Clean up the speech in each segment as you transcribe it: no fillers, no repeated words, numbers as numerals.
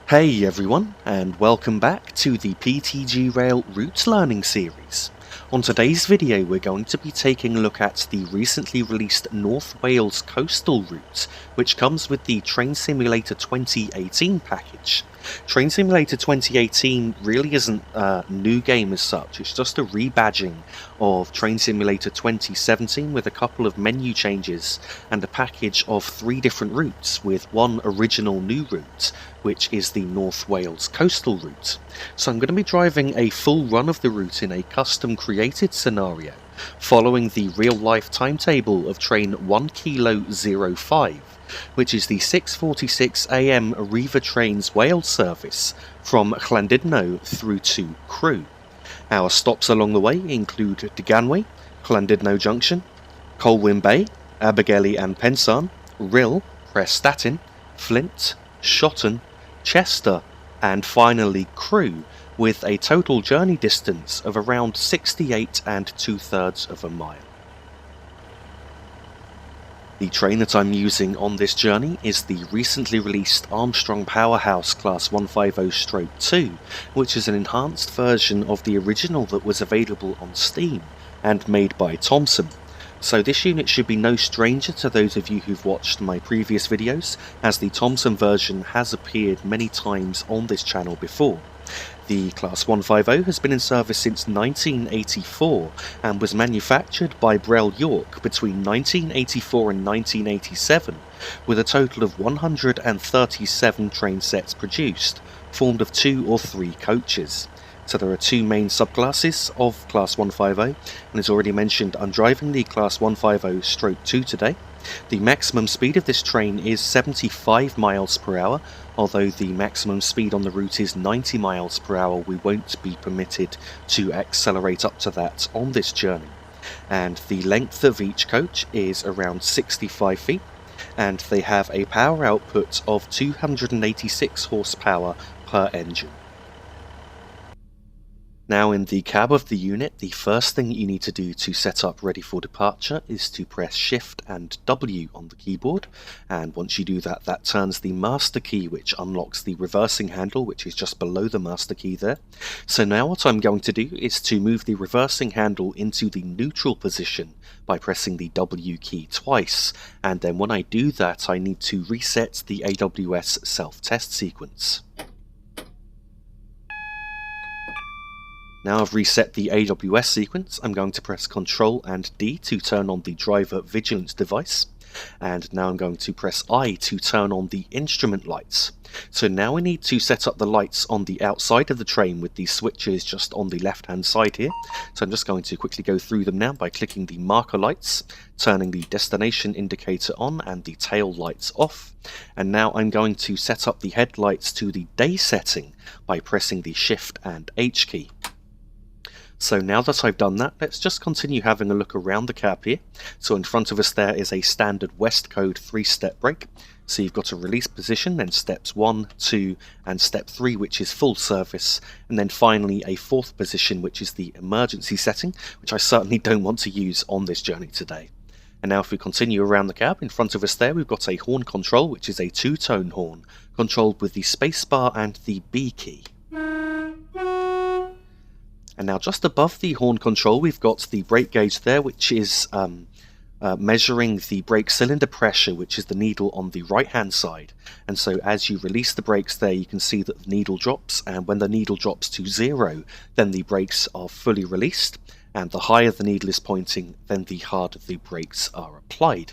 Hey everyone, and welcome back to the PTG Rail Route Learning series. On today's video we're going to be taking a look at the recently released North Wales coastal route, which comes with the Train Simulator 2018 package. Train Simulator 2018 really isn't a new game as such, it's just a rebadging of Train Simulator 2017 with a couple of menu changes and a package of 3 different routes with one original new route, which is the North Wales coastal route. So I'm going to be driving a full run of the route in a custom created scenario, following the real-life timetable of train 1 Kilo 05, which is the 6:46 AM Arriva Trains Wales service from Llandudno through to Crewe. Our stops along the way include Deganwy, Llandudno Junction, Colwyn Bay, Abergele Pensarn, Rhyl, Prestatyn, Flint, Shotton, Chester, and finally Crewe, with a total journey distance of around 68 2/3 of a mile. The train that I'm using on this journey is the recently released Armstrong Powerhouse Class 150/2, which is an enhanced version of the original that was available on Steam and made by Thomson. So this unit should be no stranger to those of you who've watched my previous videos, as the Thomson version has appeared many times on this channel before. The Class 150 has been in service since 1984 and was manufactured by Rhyl York between 1984 and 1987, with a total of 137 train sets produced, formed of 2 or 3 coaches. So there are 2 main subclasses of Class 150, and as already mentioned, I'm driving the Class 150/2 today. The maximum speed of this train is 75 miles per hour, although the maximum speed on the route is 90 miles per hour. We won't be permitted to accelerate up to that on this journey. And the length of each coach is around 65 feet, and they have a power output of 286 horsepower per engine. Now in the cab of the unit, the first thing you need to do to set up ready for departure is to press Shift and W on the keyboard, and once you do that, that turns the master key, which unlocks the reversing handle, which is just below the master key there. So now what I'm going to do is to move the reversing handle into the neutral position by pressing the W key twice, and then when I do that I need to reset the AWS self-test sequence. Now I've reset the AWS sequence, I'm going to press Ctrl and D to turn on the driver vigilance device, and now I'm going to press I to turn on the instrument lights. So now we need to set up the lights on the outside of the train with the switches just on the left hand side here. So I'm just going to quickly go through them now by clicking the marker lights, turning the destination indicator on and the tail lights off. And now I'm going to set up the headlights to the day setting by pressing the Shift and H key. So now that I've done that, let's just continue having a look around the cab here. So in front of us there is a standard West Code 3-step brake. So you've got a release position, then steps 1, 2 and step 3, which is full service, and then finally a 4th position, which is the emergency setting, which I certainly don't want to use on this journey today. And now if we continue around the cab, in front of us there we've got a horn control, which is a 2-tone horn, controlled with the spacebar and the B key. And now just above the horn control we've got the brake gauge there, which is measuring the brake cylinder pressure, which is the needle on the right hand side. And so as you release the brakes there, you can see that the needle drops, and when the needle drops to 0, then the brakes are fully released, and the higher the needle is pointing, then the harder the brakes are applied.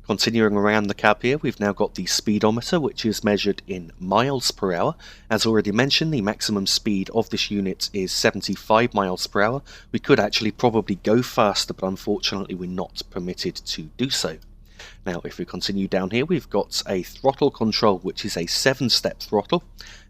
Continuing around the cab here, we've now got the speedometer, which is measured in miles per hour. As already mentioned, the maximum speed of this unit is 75 miles per hour. We could actually probably go faster, but unfortunately we're not permitted to do so. Now if we continue down here, we've got a throttle control, which is a 7-step throttle,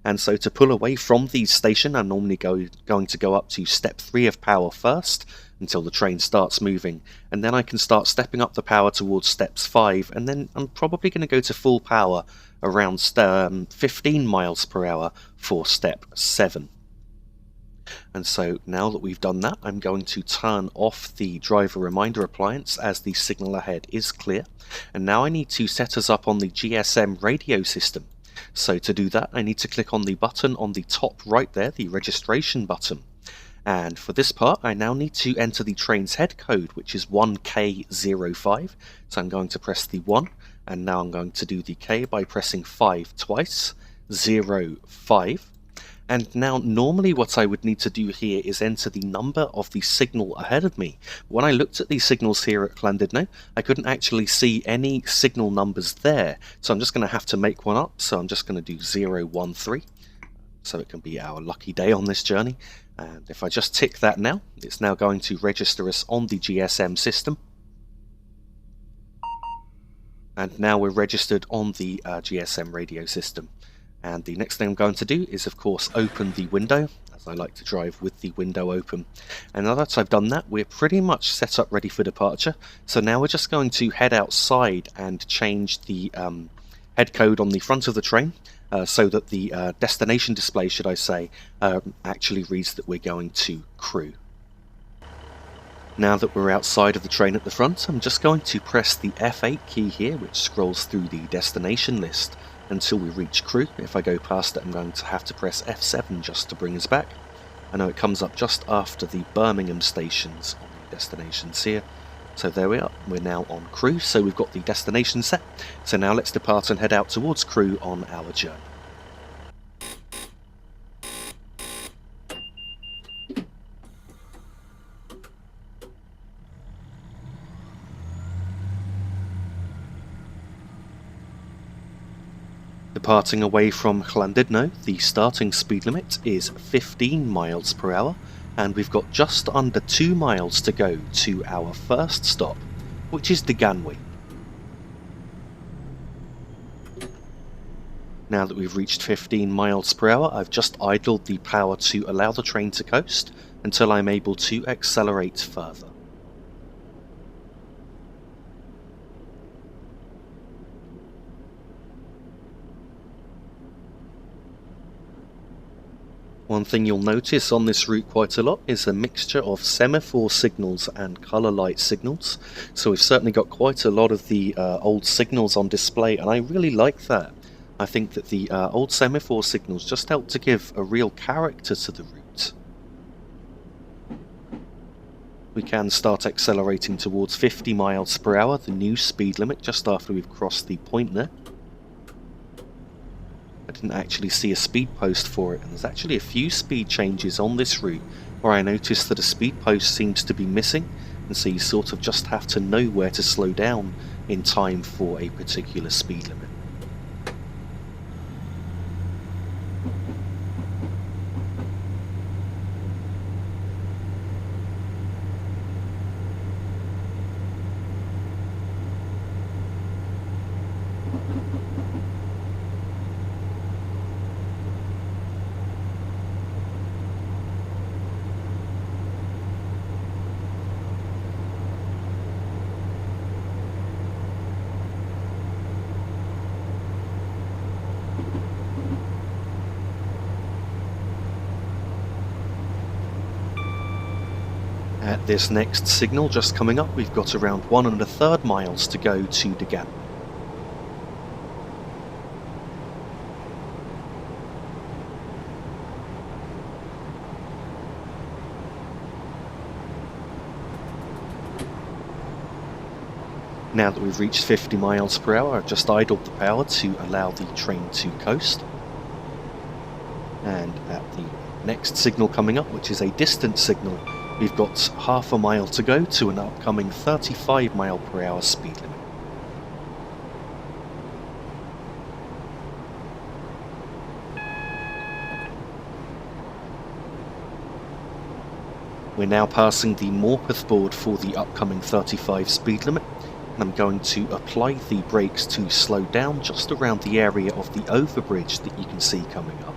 and so to pull away from the station I'm normally going to go up to step 3 of power first until the train starts moving, and then I can start stepping up the power towards steps 5, and then I'm probably going to go to full power around 15 miles per hour for step 7. And so now that we've done that, I'm going to turn off the driver reminder appliance as the signal ahead is clear. And now I need to set us up on the GSM radio system. So to do that, I need to click on the button on the top right there, the registration button. And for this part, I now need to enter the train's head code, which is 1K05. So I'm going to press the 1, and now I'm going to do the K by pressing 5 twice, 0, 5. And now normally what I would need to do here is enter the number of the signal ahead of me. When I looked at these signals here at Llandudno, I couldn't actually see any signal numbers there. So I'm just going to have to make one up. So I'm just going to do 013. So it can be our lucky day on this journey. And if I just tick that now, it's now going to register us on the GSM system. And now we're registered on the GSM radio system. And the next thing I'm going to do is, of course, open the window, as I like to drive with the window open. And now that I've done that, we're pretty much set up ready for departure. So now we're just going to head outside and change the head code on the front of the train. So that the destination display, should I say, actually reads that we're going to Crewe. Now that we're outside of the train at the front, I'm just going to press the F8 key here, which scrolls through the destination list until we reach Crewe. If I go past it, I'm going to have to press F7 just to bring us back. I know it comes up just after the Birmingham stations on the destinations here. So there we are, we're now on Crewe, so we've got the destination set. So now let's depart and head out towards Crewe on our journey. Departing away from Llandudno, the starting speed limit is 15 miles per hour. And we've got just under 2 miles to go to our first stop, which is Deganwy. Now that we've reached 15 miles per hour, I've just idled the power to allow the train to coast until I'm able to accelerate further. One thing you'll notice on this route quite a lot is a mixture of semaphore signals and colour light signals. So we've certainly got quite a lot of the old signals on display, and I really like that. I think that the old semaphore signals just help to give a real character to the route. We can start accelerating towards 50 miles per hour, the new speed limit, just after we've crossed the point there. I didn't actually see a speed post for it, and there's actually a few speed changes on this route where I noticed that a speed post seems to be missing, and so you sort of just have to know where to slow down in time for a particular speed limit. At this next signal just coming up, we've got around 1 1/3 miles to go to Deganwy. Now that we've reached 50 miles per hour, I've just idled the power to allow the train to coast. And at the next signal coming up, which is a distance signal, we've got half a mile to go to an upcoming 35 mile per hour speed limit. We're now passing the Morpeth board for the upcoming 35 speed limit, and I'm going to apply the brakes to slow down just around the area of the overbridge that you can see coming up.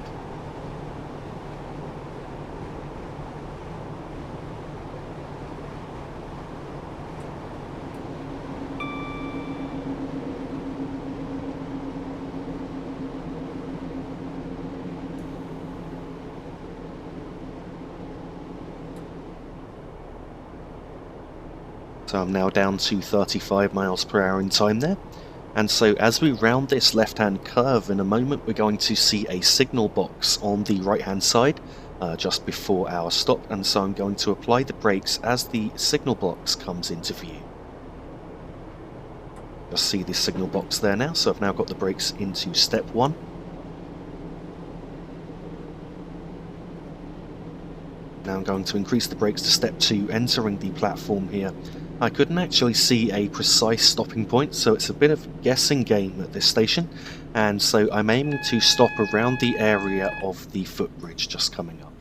So I'm now down to 35 miles per hour in time there, And so as we round this left-hand curve, in a moment we're going to see a signal box on the right-hand side just before our stop, and so I'm going to apply the brakes as the signal box comes into view. Just see the signal box there now, so I've now got the brakes into step 1. Now I'm going to increase the brakes to step 2, entering the platform here. I couldn't actually see a precise stopping point, so it's a bit of a guessing game at this station, and so I'm aiming to stop around the area of the footbridge just coming up.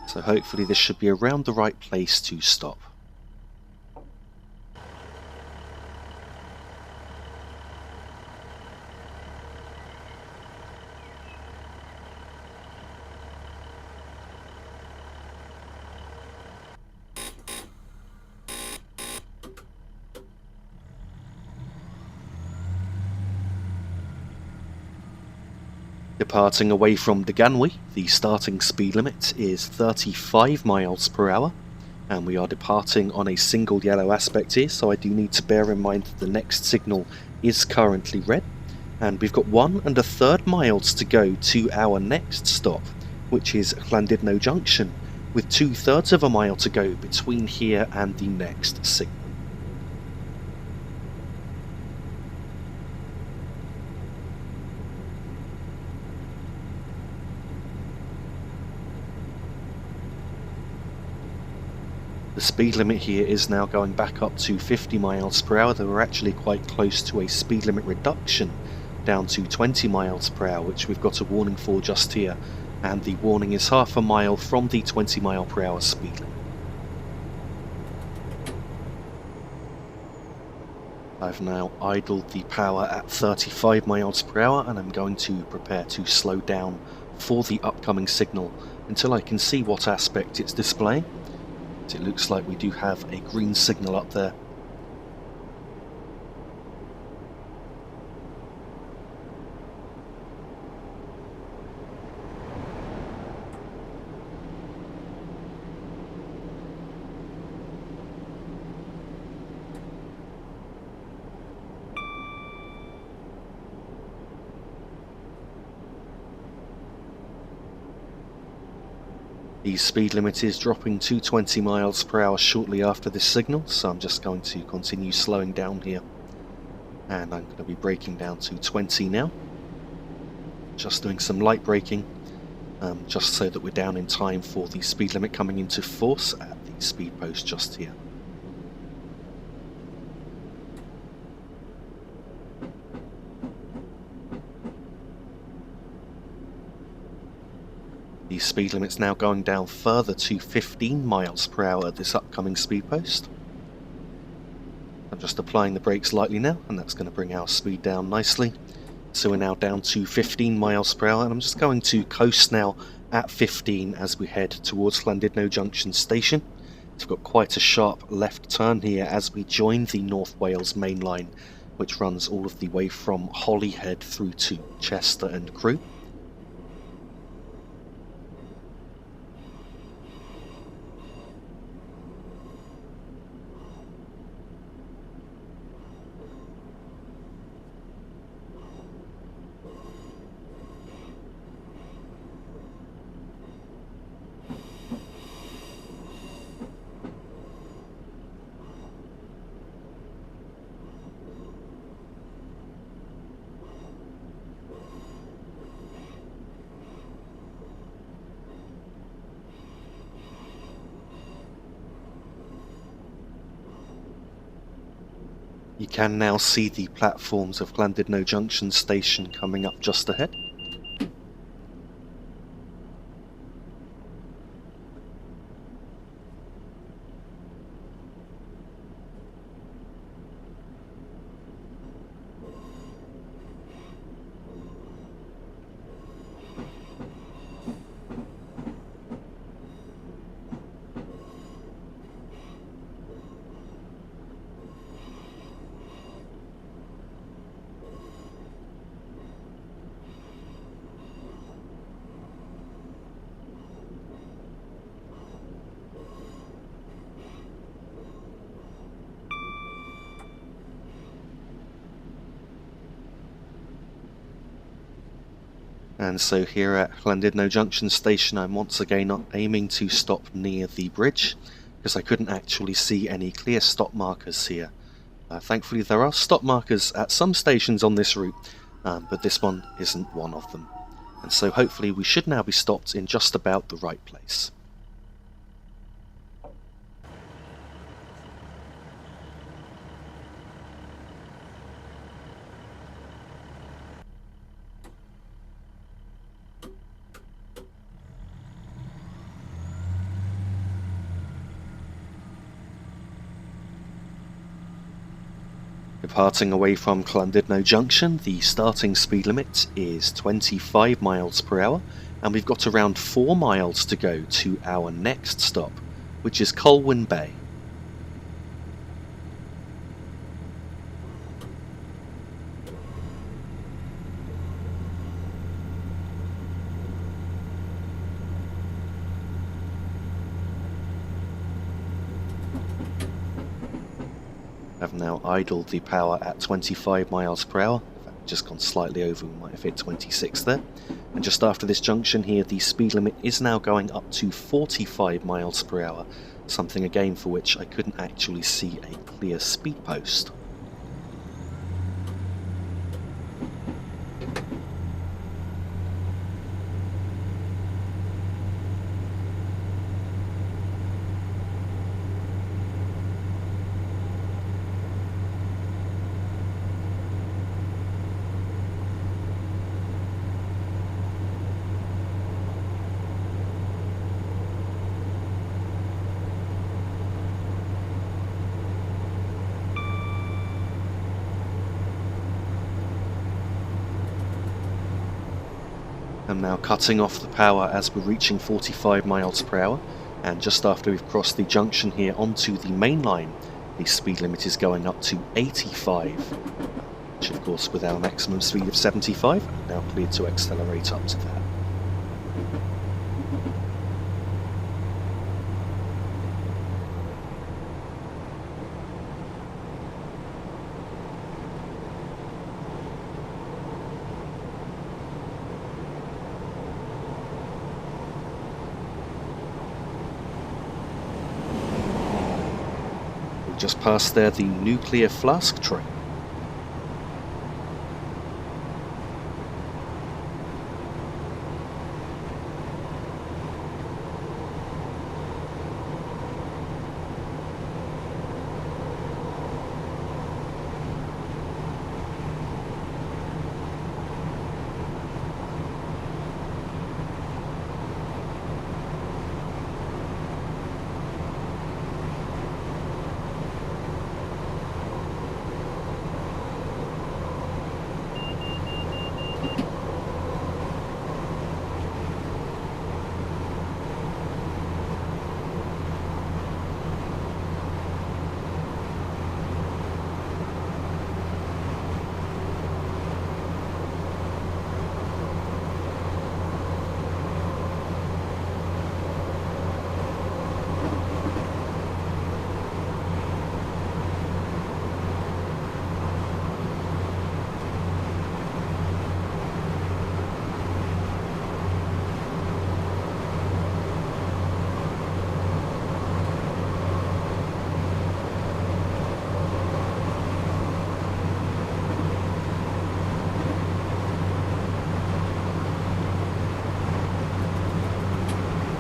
So hopefully this should be around the right place to stop. Departing away from Deganwy, the starting speed limit is 35 miles per hour, and we are departing on a single yellow aspect here, so I do need to bear in mind that the next signal is currently red, and we've got 1 1/3 miles to go to our next stop, which is Llandudno Junction, with 2/3 of a mile to go between here and the next signal. The speed limit here is now going back up to 50 miles per hour, though we're actually quite close to a speed limit reduction down to 20 miles per hour, which we've got a warning for just here, and the warning is half a mile from the 20 mile per hour speed limit. I've now idled the power at 35 miles per hour, and I'm going to prepare to slow down for the upcoming signal until I can see what aspect it's displaying. It looks like we do have a green signal up there. The speed limit is dropping to 20 miles per hour shortly after this signal, so I'm just going to continue slowing down here. And I'm going to be braking down to 20 now. Just doing some light braking, just so that we're down in time for the speed limit coming into force at the speed post just here. The speed limit's now going down further to 15 miles per hour at this upcoming speed post. I'm just applying the brakes lightly now, and that's going to bring our speed down nicely. So we're now down to 15 miles per hour, and I'm just going to coast now at 15 as we head towards Llandudno Junction station. We've got quite a sharp left turn here as we join the North Wales main line, which runs all of the way from Holyhead through to Chester and Crewe. You can now see the platforms of Llandudno Junction station coming up just ahead. And so here at Llandudno Junction station, I'm once again aiming to stop near the bridge, because I couldn't actually see any clear stop markers here. Thankfully there are stop markers at some stations on this route, but this one isn't one of them. And so hopefully we should now be stopped in just about the right place. Departing away from Llandudno Junction, the starting speed limit is 25 miles per hour, and we've got around 4 miles to go to our next stop, which is Colwyn Bay. I've now idled the power at 25 miles per hour. In fact, just gone slightly over, we might have hit 26 there. And just after this junction here, the speed limit is now going up to 45 miles per hour, something again for which I couldn't actually see a clear speed post. I'm now cutting off the power as we're reaching 45 miles per hour, and just after we've crossed the junction here onto the main line, the speed limit is going up to 85, which of course with our maximum speed of 75, I'm now cleared to accelerate up to that. Just past there, the nuclear flask train.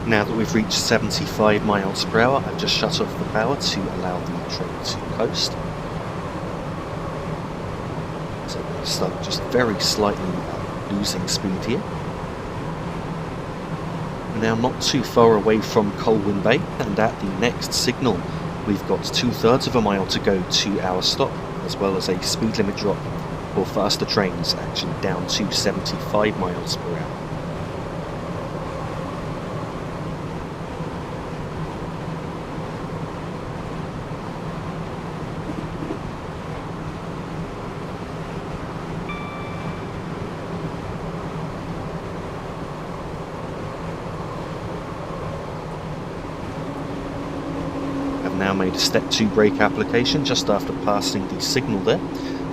Now that we've reached 75 miles per hour, I've just shut off the power to allow the train to coast. So we're going to start just very slightly losing speed here. We're now not too far away from Colwyn Bay, and at the next signal we've got 2/3 of a mile to go to our stop, as well as a speed limit drop for faster trains, actually down to 75 miles per hour. Now made a step 2 brake application just after passing the signal there.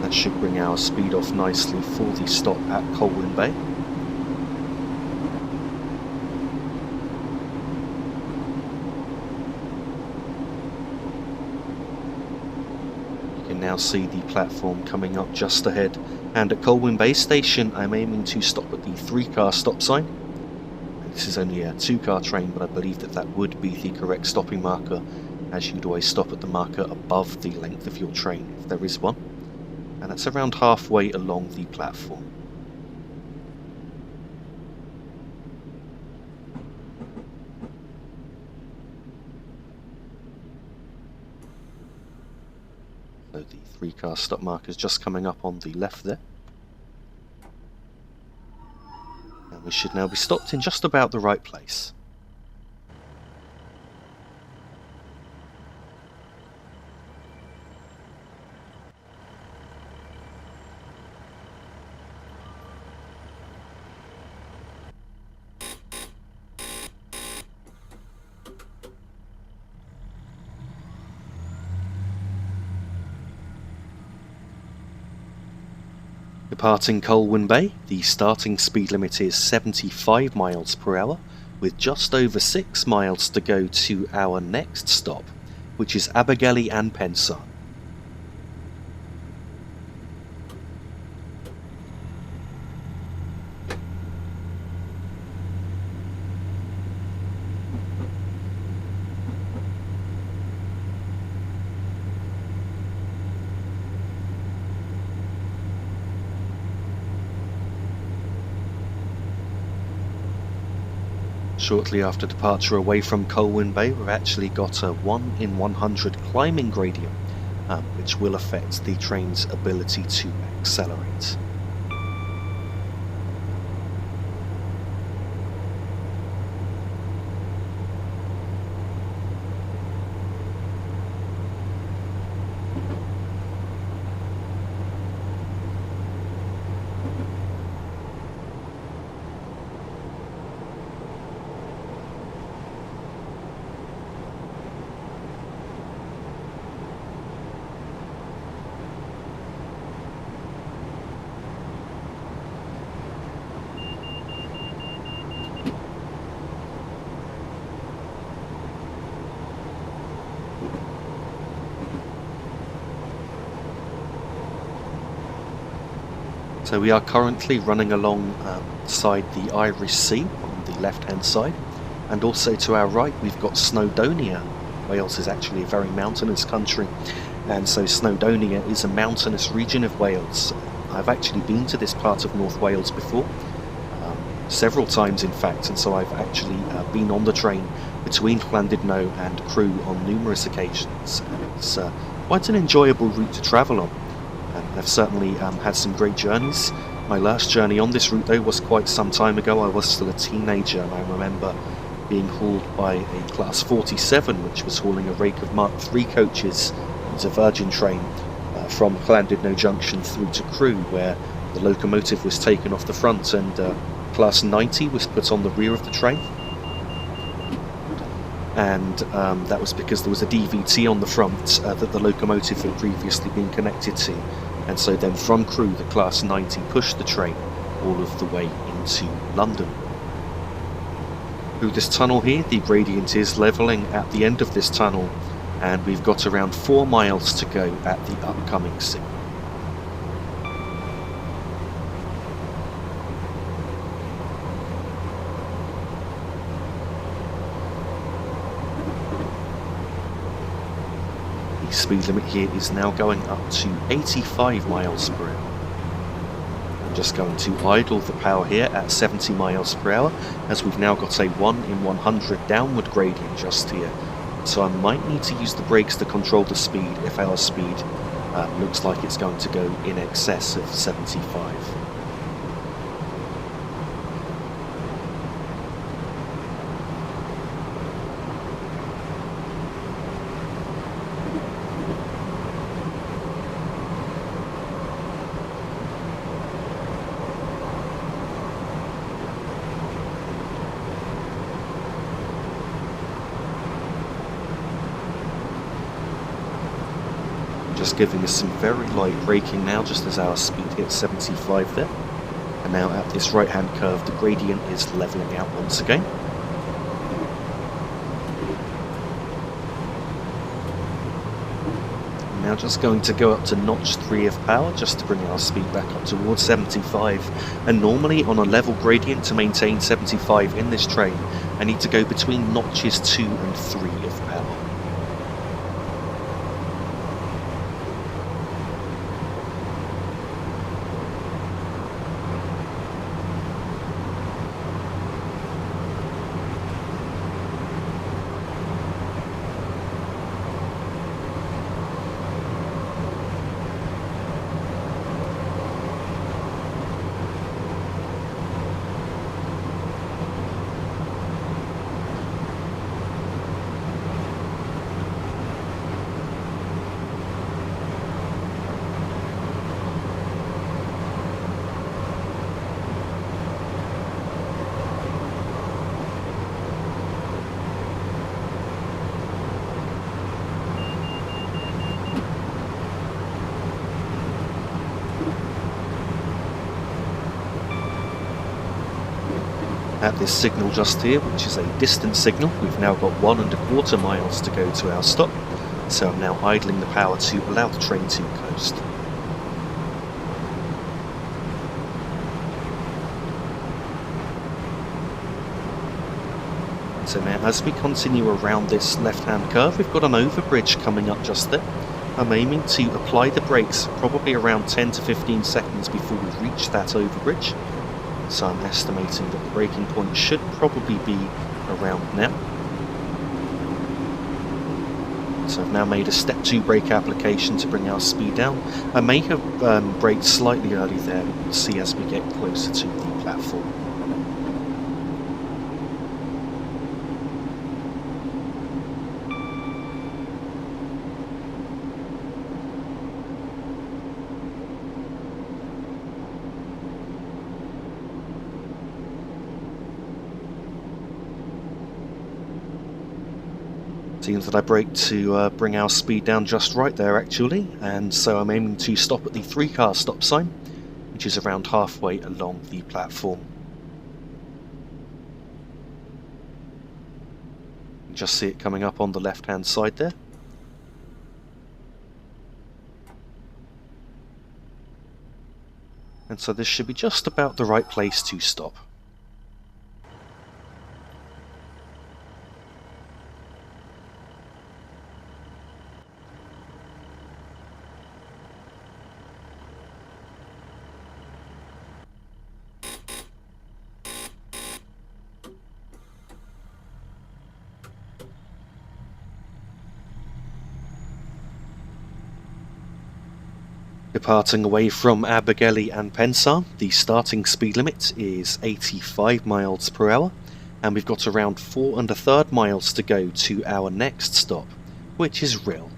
That should bring our speed off nicely for the stop at Colwyn Bay. now see the platform coming up just ahead, and at Colwyn Bay station I'm aiming to stop at the 3-car stop sign. This is only a 2-car train, but I believe that would be the correct stopping marker, as you'd always stop at the marker above the length of your train if there is one, and that's around halfway along the platform. So the 3-car stop marker is just coming up on the left there. And we should now be stopped in just about the right place. Departing Colwyn Bay, the starting speed limit is 75 miles per hour, with just over 6 miles to go to our next stop, which is Abergele Pensarn. Shortly after departure away from Colwyn Bay, we've actually got a 1 in 100 climbing gradient, which will affect the train's ability to accelerate. So we are currently running alongside the Irish Sea on the left hand side, and also to our right we've got Snowdonia. Wales is actually a very mountainous country, and so Snowdonia is a mountainous region of Wales. I've actually been to this part of North Wales before, several times in fact, and so I've actually been on the train between Llandudno and Crewe on numerous occasions, and it's quite an enjoyable route to travel on. I've certainly had some great journeys. My last journey on this route though was quite some time ago. I was still a teenager, and I remember being hauled by a Class 47 which was hauling a rake of Mark III coaches. It was a Virgin train from Llandudno Junction through to Crewe, where the locomotive was taken off the front and Class 90 was put on the rear of the train. And that was because there was a DVT on the front that the locomotive had previously been connected to. And so then from Crewe, the Class 90 pushed the train all of the way into London. Through this tunnel here, the gradient is levelling at the end of this tunnel, and we've got around 4 miles to go at the upcoming sea. The speed limit here is now going up to 85 miles per hour. I'm just going to idle the power here at 70 miles per hour, as we've now got a 1 in 100 downward gradient just here. So I might need to use the brakes to control the speed if our speed looks like it's going to go in excess of 75. Just giving us some very light braking now, just as our speed hits 75 there. And now at this right hand curve the gradient is levelling out once again. Now just going to go up to notch 3 of power just to bring our speed back up towards 75, and normally on a level gradient to maintain 75 in this train I need to go between notches 2 and 3 of power. At this signal just here, which is a distance signal, we've now got 1¼ miles to go to our stop, so I'm now idling the power to allow the train to coast. So now as we continue around this left-hand curve, we've got an overbridge coming up just there. I'm aiming to apply the brakes probably around 10 to 15 seconds before we reach that overbridge. So I'm estimating that the braking point should probably be around now. So I've now made a step 2 brake application to bring our speed down. I may have braked slightly early there, but we'll see as we get closer to the platform. Seems that I braked to bring our speed down just right there actually, and so I'm aiming to stop at the 3-car stop sign, which is around halfway along the platform. You just see it coming up on the left hand side there. And so this should be just about the right place to stop. Departing away from Abergele and Pensarn, the starting speed limit is 85 miles per hour, and we've got around 4⅓ miles to go to our next stop, which is Rhyl.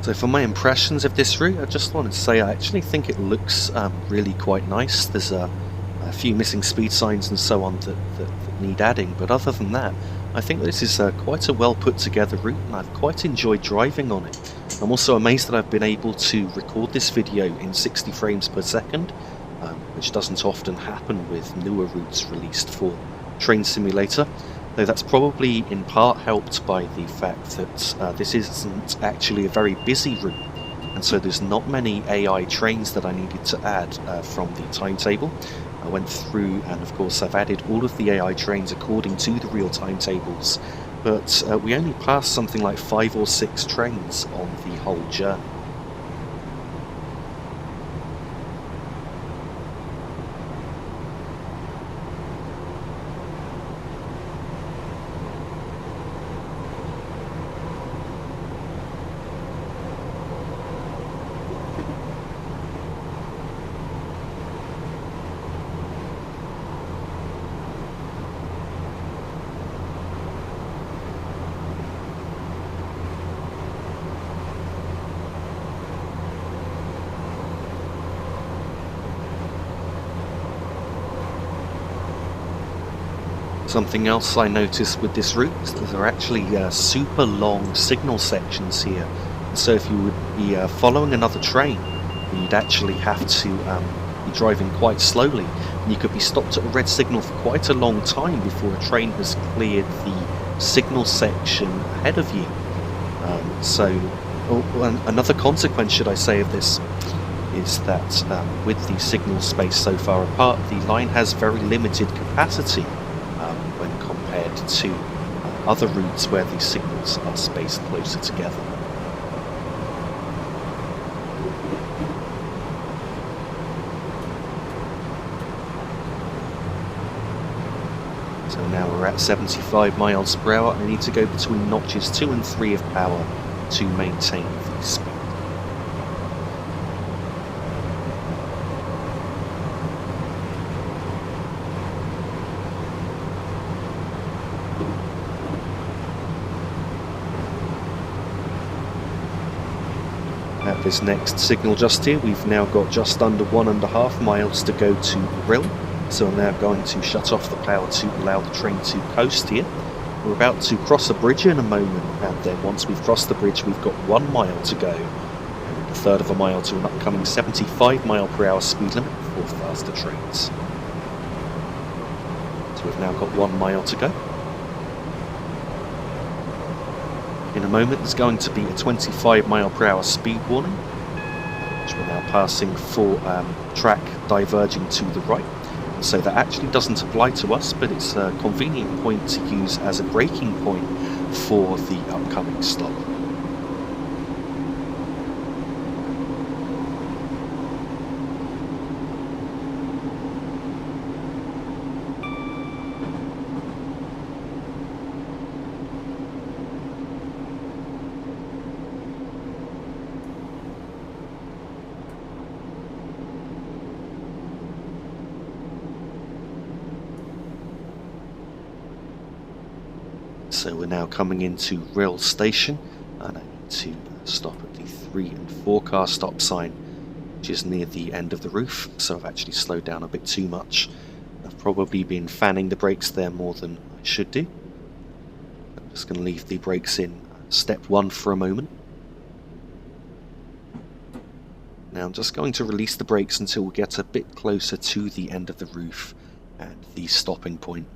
So for my impressions of this route, I just wanted to say I actually think it looks really quite nice. There's a few missing speed signs and so on that need adding, but other than that, I think this is quite a well put together route, and I've quite enjoyed driving on it. I'm also amazed that I've been able to record this video in 60 frames per second, which doesn't often happen with newer routes released for Train Simulator. Though that's probably in part helped by the fact that this isn't actually a very busy route, and so there's not many AI trains that I needed to add from the timetable. I went through and of course I've added all of the AI trains according to the real timetables, but we only passed something like 5 or 6 trains on the whole journey. Something else I noticed with this route is that there are actually super long signal sections here. So if you would be following another train, you'd actually have to be driving quite slowly. And you could be stopped at a red signal for quite a long time before a train has cleared the signal section ahead of you. Another consequence, should I say, of this is that with the signal space so far apart, the line has very limited capacity when compared to other routes where the signals are spaced closer together. So now we're at 75 miles per hour. I need to go between notches 2 and 3 of power to maintain the speed. At this next signal just here, we've now got just under 1.5 miles to go to Rhyl, so I'm now going to shut off the power to allow the train to coast here. We're about to cross a bridge in a moment, and then once we've crossed the bridge we've got 1 mile to go, and a third of a mile to an upcoming 75 mile per hour speed limit for faster trains. So we've now got 1 mile to go. In a moment there's going to be a 25 mile per hour speed warning, which we're now passing for track diverging to the right. So that actually doesn't apply to us, but it's a convenient point to use as a braking point for the upcoming stop. So we're now coming into Rhyl station, and I need to stop at the 3 and 4 car stop sign, which is near the end of the roof, so I've actually slowed down a bit too much. I've probably been fanning the brakes there more than I should do. I'm just going to leave the brakes in step 1 for a moment. Now I'm just going to release the brakes until we get a bit closer to the end of the roof and the stopping point,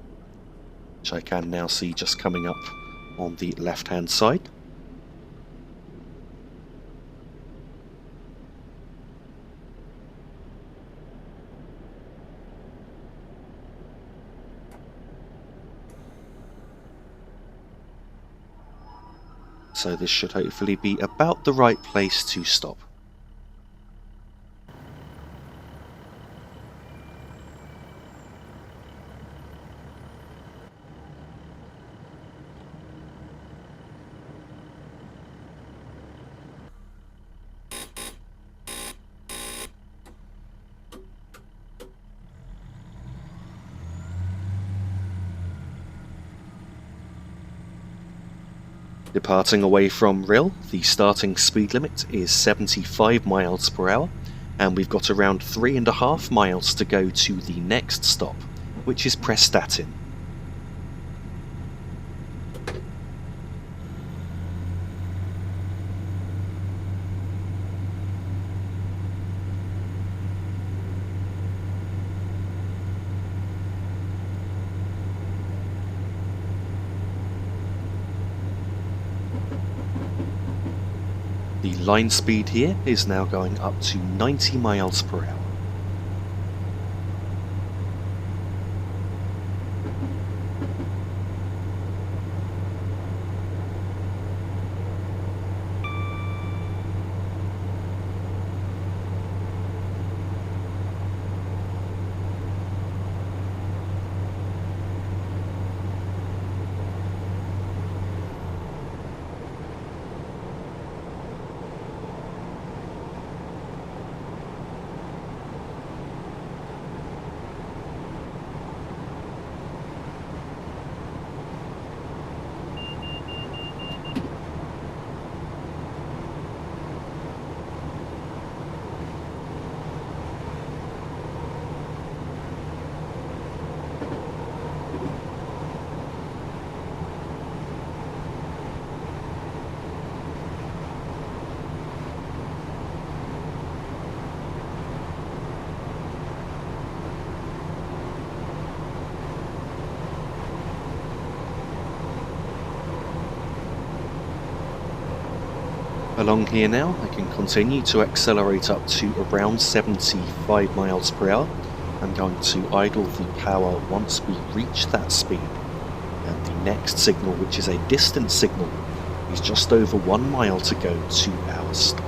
which I can now see just coming up on the left hand side. So this should hopefully be about the right place to stop. Departing away from Rhyl, the starting speed limit is 75 miles per hour, and we've got around 3.5 miles to go to the next stop, which is Prestatyn. The line speed here is now going up to 90 miles per hour. Along here now, I can continue to accelerate up to around 75 miles per hour. I'm going to idle the power once we reach that speed. And the next signal, which is a distance signal, is just over 1 mile to go to our stop.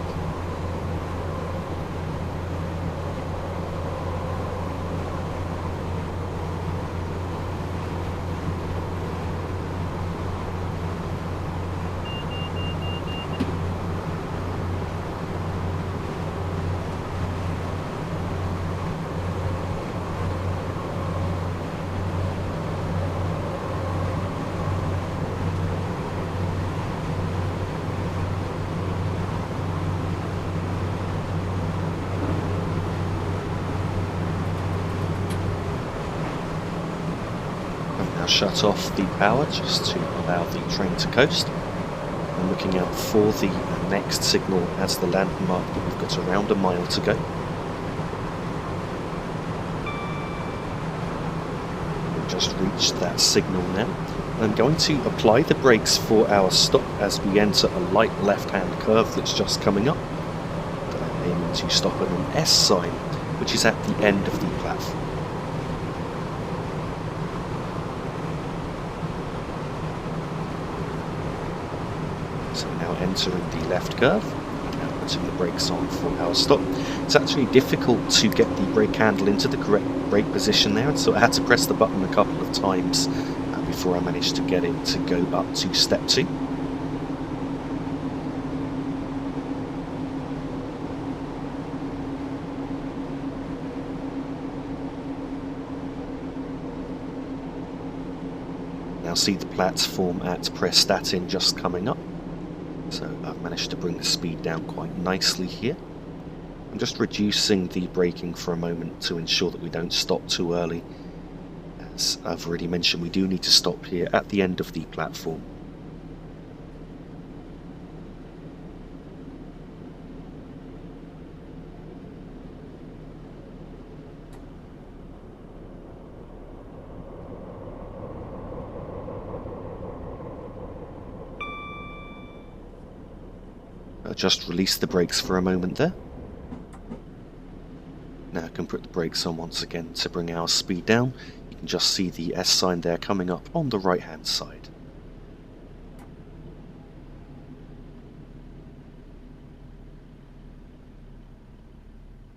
Shut off the power just to allow the train to coast. I'm looking out for the next signal as the landmark, but we've got around a mile to go. We've just reached that signal now. I'm going to apply the brakes for our stop as we enter a light left-hand curve that's just coming up. And I'm aiming to stop at an S sign, which is at the end of the platform. Entering the left curve and putting the brakes on for our stop. It's actually difficult to get the brake handle into the correct brake position there, so I had to press the button a couple of times before I managed to get it to go up to step 2. Now see the platform at Prestatyn just coming up. So I've managed to bring the speed down quite nicely here. I'm just reducing the braking for a moment to ensure that we don't stop too early. As I've already mentioned, we do need to stop here at the end of the platform. Just release the brakes for a moment there. Now I can put the brakes on once again to bring our speed down. You can just see the S sign there coming up on the right hand side.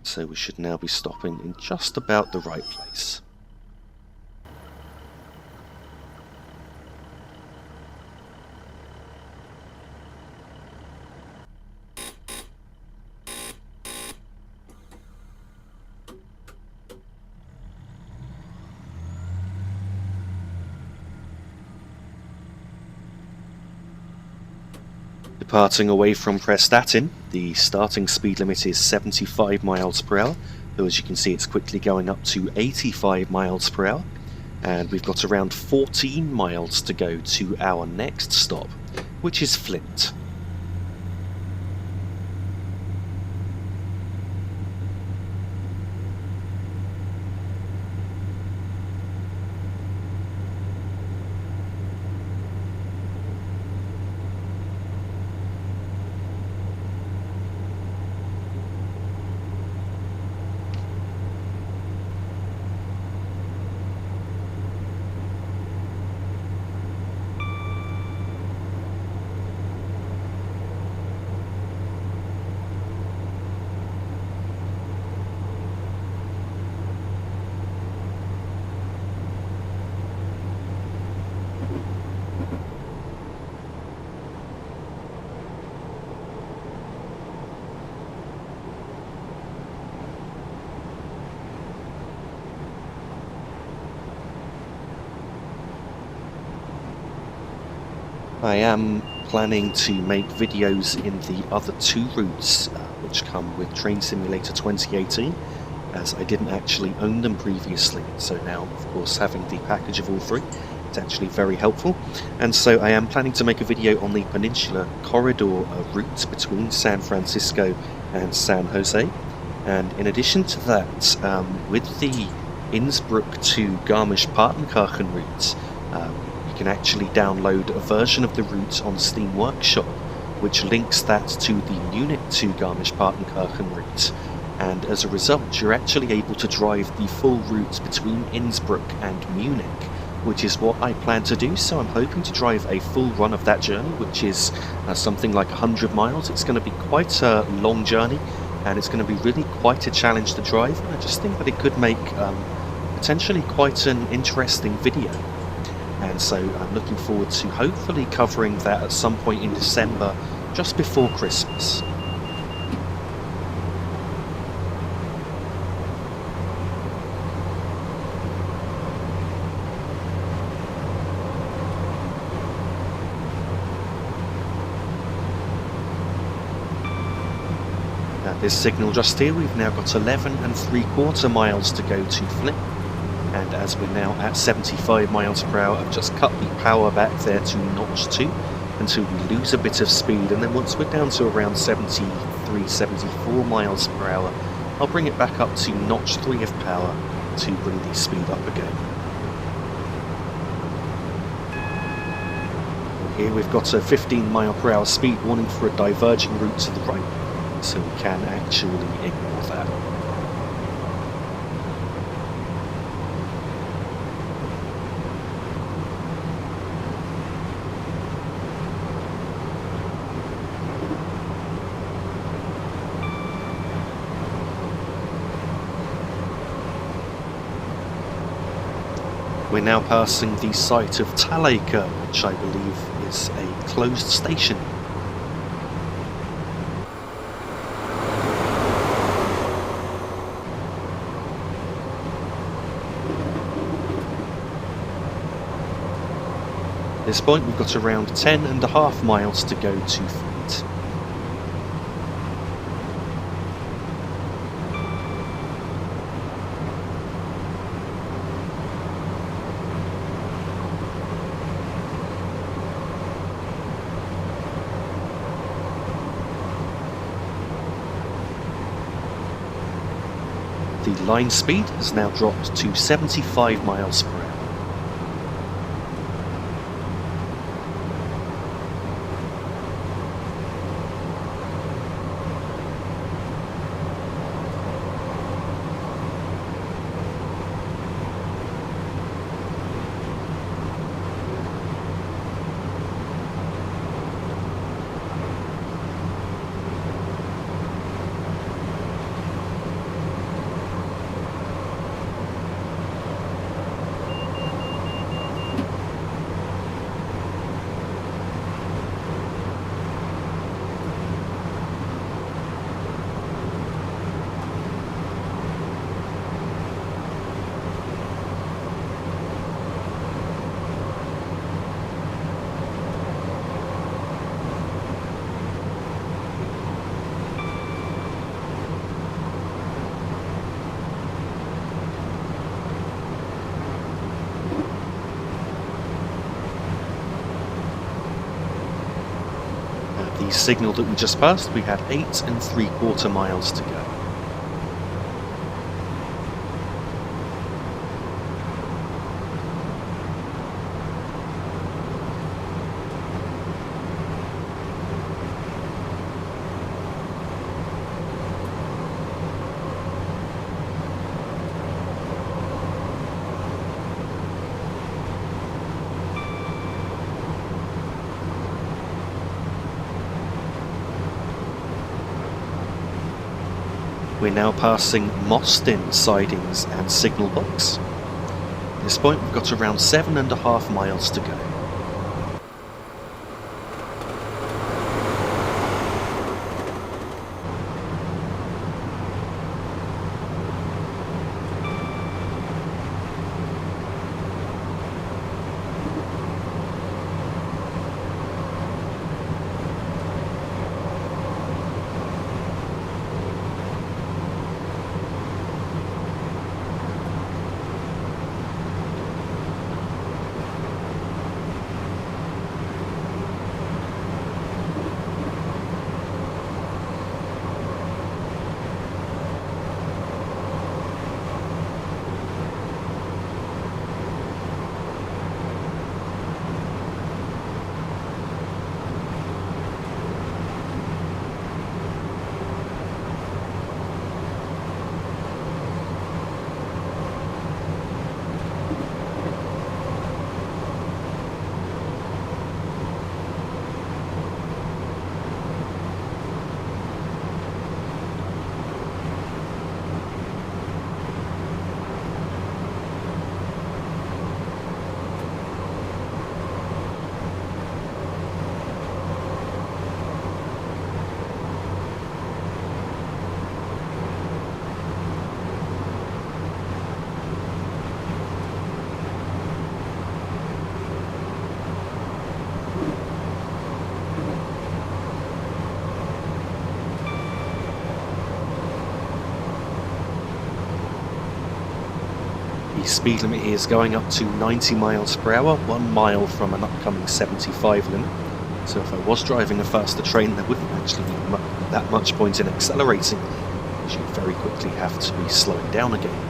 So we should now be stopping in just about the right place. Departing away from Prestatyn, the starting speed limit is 75 miles per hour, though as you can see it's quickly going up to 85 miles per hour, and we've got around 14 miles to go to our next stop, which is Flint. I am planning to make videos in the other 2 routes which come with Train Simulator 2018, as I didn't actually own them previously, so now of course having the package of all 3 is actually very helpful. And so I am planning to make a video on the Peninsular Corridor route between San Francisco and San Jose, and in addition to that, with the Innsbruck to Garmisch-Partenkirchen route, you can actually download a version of the route on Steam Workshop, which links that to the Munich to Garmisch-Partenkirchen route, and as a result you're actually able to drive the full route between Innsbruck and Munich, which is what I plan to do. So I'm hoping to drive a full run of that journey, which is something like 100 miles. It's going to be quite a long journey, and it's going to be really quite a challenge to drive. And I just think that it could make potentially quite an interesting video. And so I'm looking forward to hopefully covering that at some point in December, just before Christmas. This signal just here, we've now got 11 3/4 miles to go to Flint, and as we're now at 75 miles per hour, I've just cut the power back there to notch 2 until we lose a bit of speed, and then once we're down to around 73, 74 miles per hour, I'll bring it back up to notch 3 of power to bring the speed up again. Here we've got a 15 mile per hour speed warning for a diverging route to the right, so we can actually ignore that. We're now passing the site of Talaker, which I believe is a closed station. At this point we've got around 10.5 miles to go to Flint. The line speed has now dropped to 75 miles per hour. The signal that we just passed, we had 8 3/4 miles to go. We're now passing Mostin sidings and signal box. At this point we've got around 7.5 miles to go. The speed limit here is going up to 90 miles per hour, 1 mile from an upcoming 75 limit. So if I was driving a faster train, there wouldn't actually be that much point in accelerating, as you'd very quickly have to be slowing down again.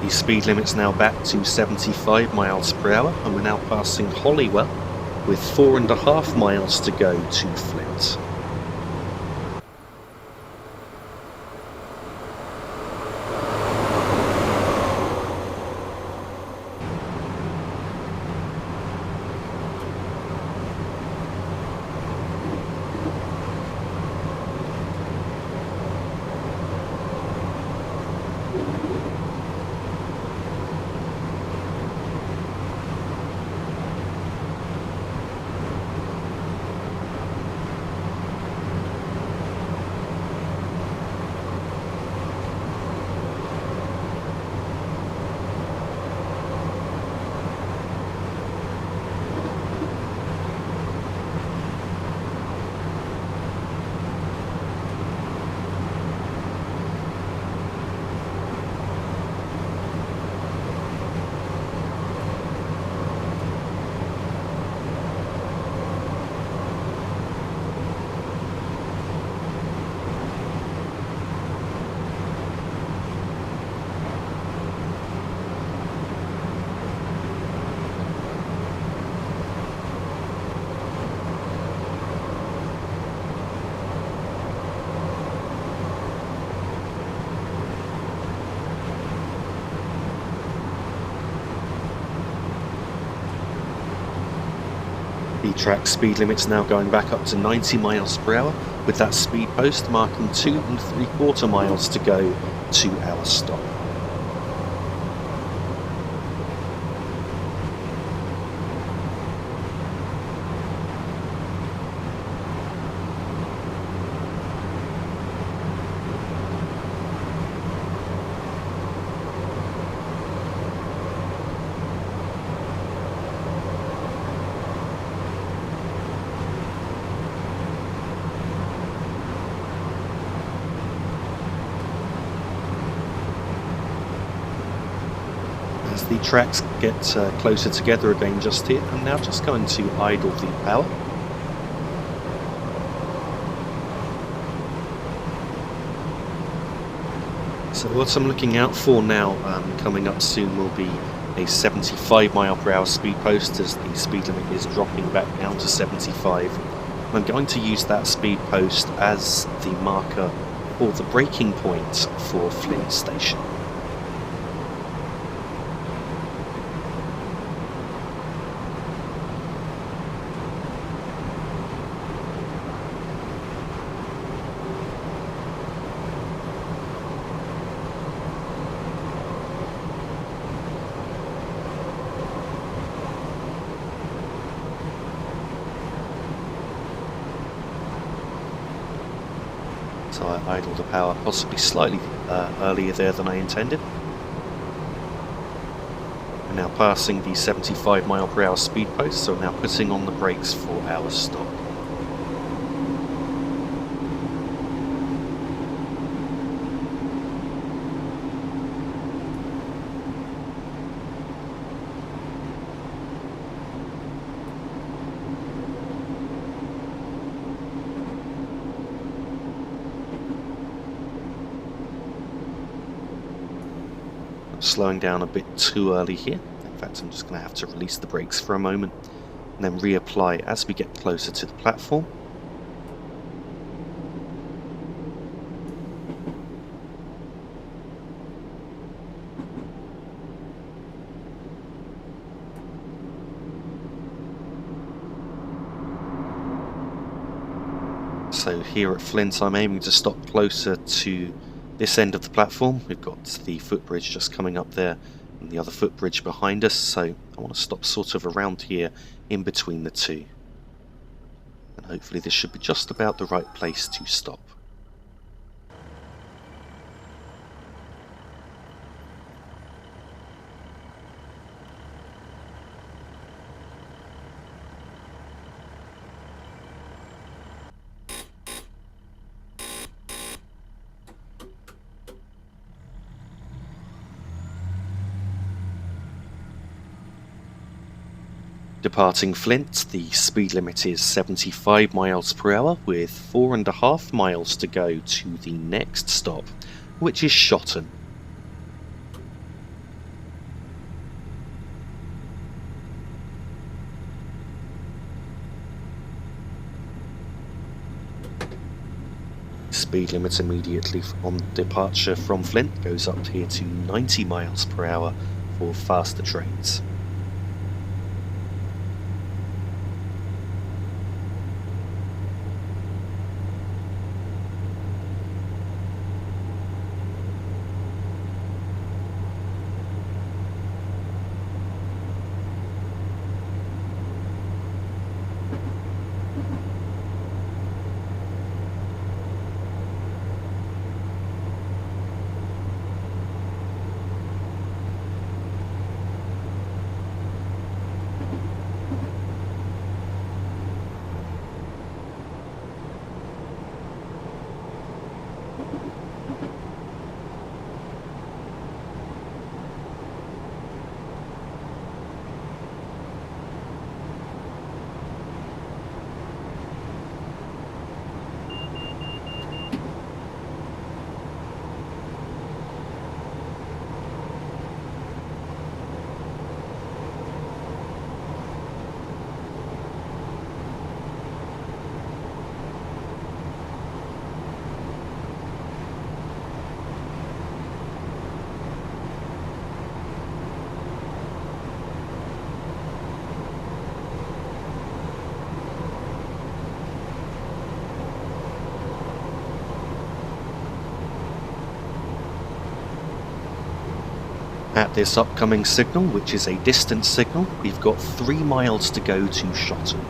The speed limit's now back to 75 miles per hour, and we're now passing Holywell with 4.5 miles to go to Flint. The track speed limit's now going back up to 90 miles per hour, with that speed post marking 2.75 miles to go to our stop. As the tracks get closer together again just here, I'm now just going to idle the power. So what I'm looking out for now, coming up soon, will be a 75 mile per hour speed post, as the speed limit is dropping back down to 75. And I'm going to use that speed post as the marker or the braking point for Flint Station. So I idled the power possibly slightly earlier there than I intended. We're now passing the 75 mile per hour speed post, so now putting on the brakes for our stop. Slowing down a bit too early here. In fact, I'm just going to have to release the brakes for a moment and then reapply as we get closer to the platform. So here at Flint, I'm aiming to stop closer to This end of the platform, we've got the footbridge just coming up there and the other footbridge behind us, so I want to stop sort of around here in between the two. And hopefully this should be just about the right place to stop. Departing Flint, the speed limit is 75 miles per hour with 4.5 miles to go to the next stop, which is Shotton. Speed limit immediately on departure from Flint goes up here to 90 miles per hour for faster trains. At this upcoming signal, which is a distance signal, we've got 3 miles to go to Shotton.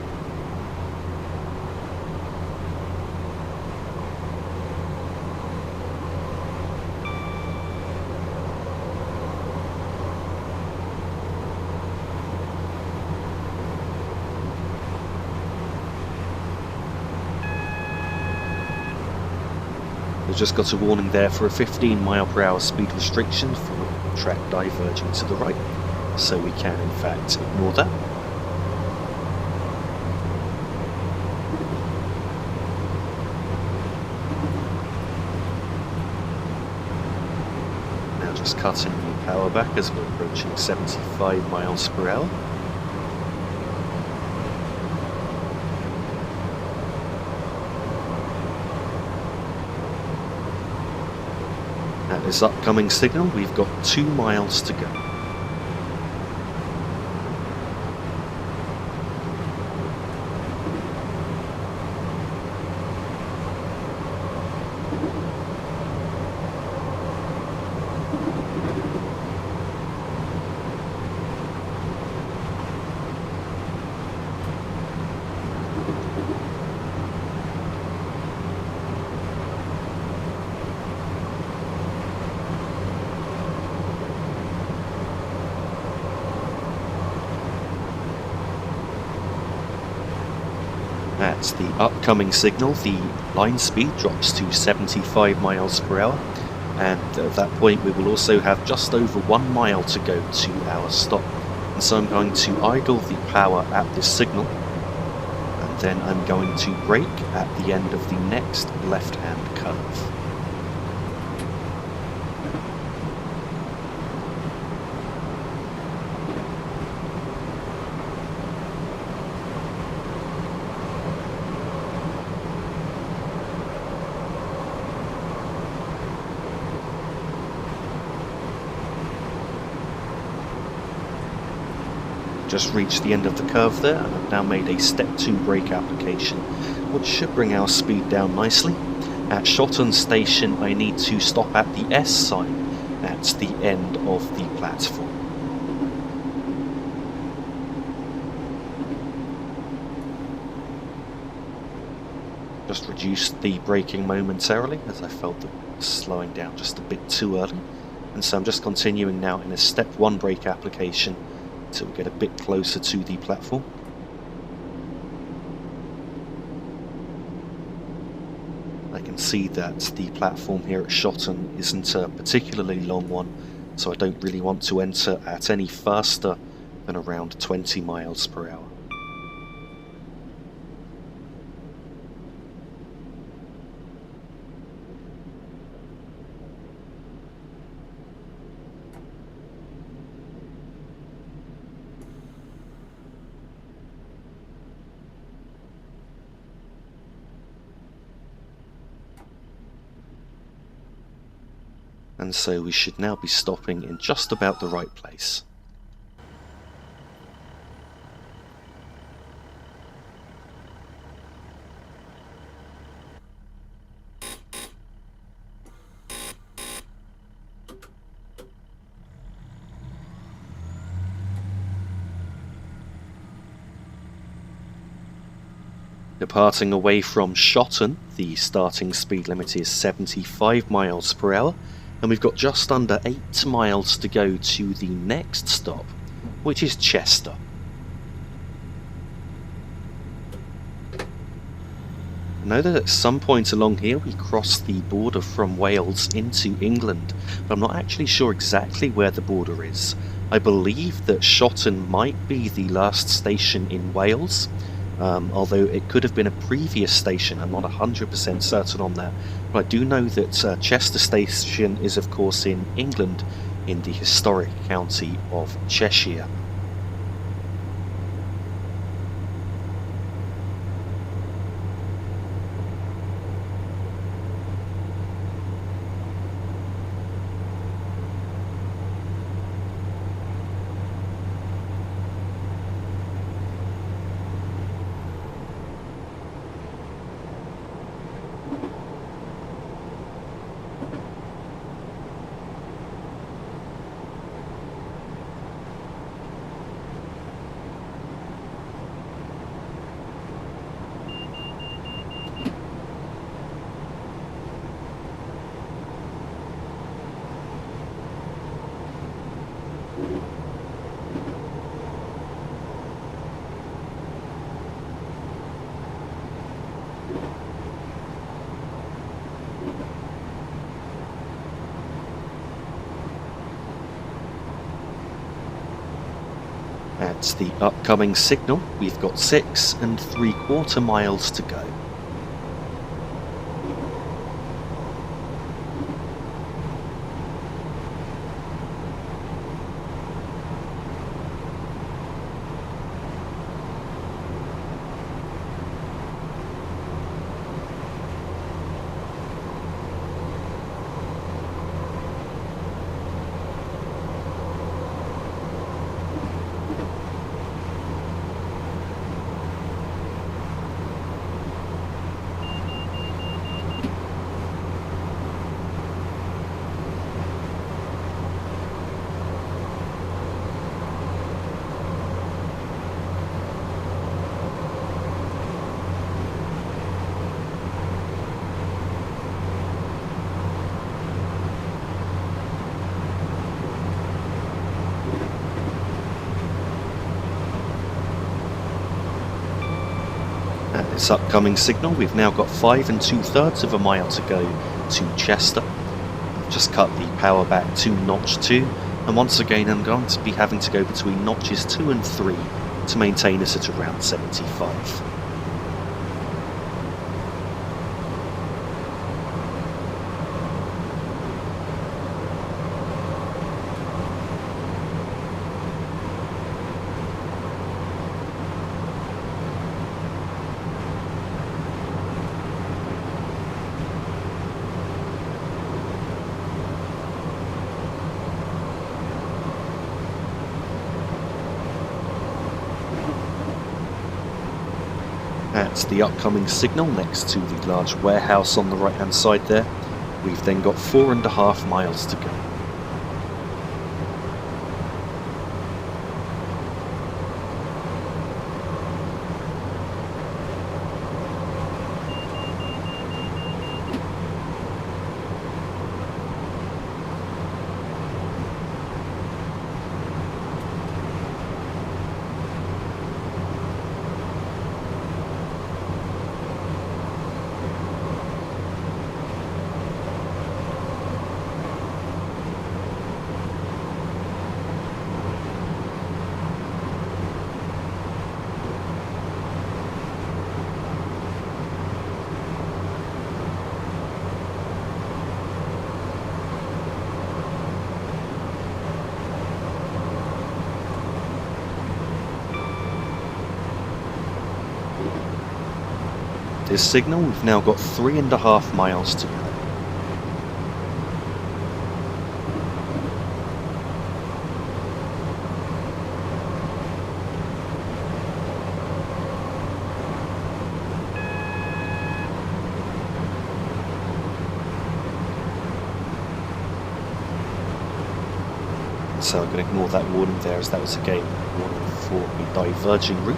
We've just got a warning there for a 15 mile per hour speed restriction for track diverging to the right, so we can in fact ignore that. Now just cutting the power back as we're approaching 75 miles per hour. At this upcoming signal, we've got 2 miles to go. At the upcoming signal, the line speed drops to 75 miles per hour, and at that point we will also have just over 1 mile to go to our stop. And so I'm going to idle the power at this signal, and then I'm going to brake at the end of the next left-hand curve. Just reached the end of the curve there, and I've now made a step 2 brake application, which should bring our speed down nicely. At Shotton station I need to stop at the S sign at the end of the platform. Just reduced the braking momentarily as I felt that it was slowing down just a bit too early, and so I'm just continuing now in a step 1 brake application until we get a bit closer to the platform. I can see that the platform here at Shotton isn't a particularly long one, so I don't really want to enter at any faster than around 20 miles per hour. And so we should now be stopping in just about the right place. Departing away from Shotton, the starting speed limit is 75 miles per hour, and we've got just under 8 miles to go to the next stop, which is Chester. I know that at some point along here we cross the border from Wales into England, but I'm not actually sure exactly where the border is. I believe that Shotton might be the last station in Wales, although it could have been a previous station. I'm not 100% certain on that, but I do know that Chester Station is of course in England, in the historic county of Cheshire. At the upcoming signal, we've got 6 3/4 miles to go. At this upcoming signal, we've now got 5 2/3 mile to go to Chester. I've just cut the power back to notch 2, and once again I'm going to be having to go between notches 2 and 3 to maintain us at around 75. That's the upcoming signal next to the large warehouse on the right hand side there. We've then got 4.5 miles to go. This signal, we've now got 3.5 miles to go. So I'm going to ignore that warning there, as that was again a warning for a diverging route.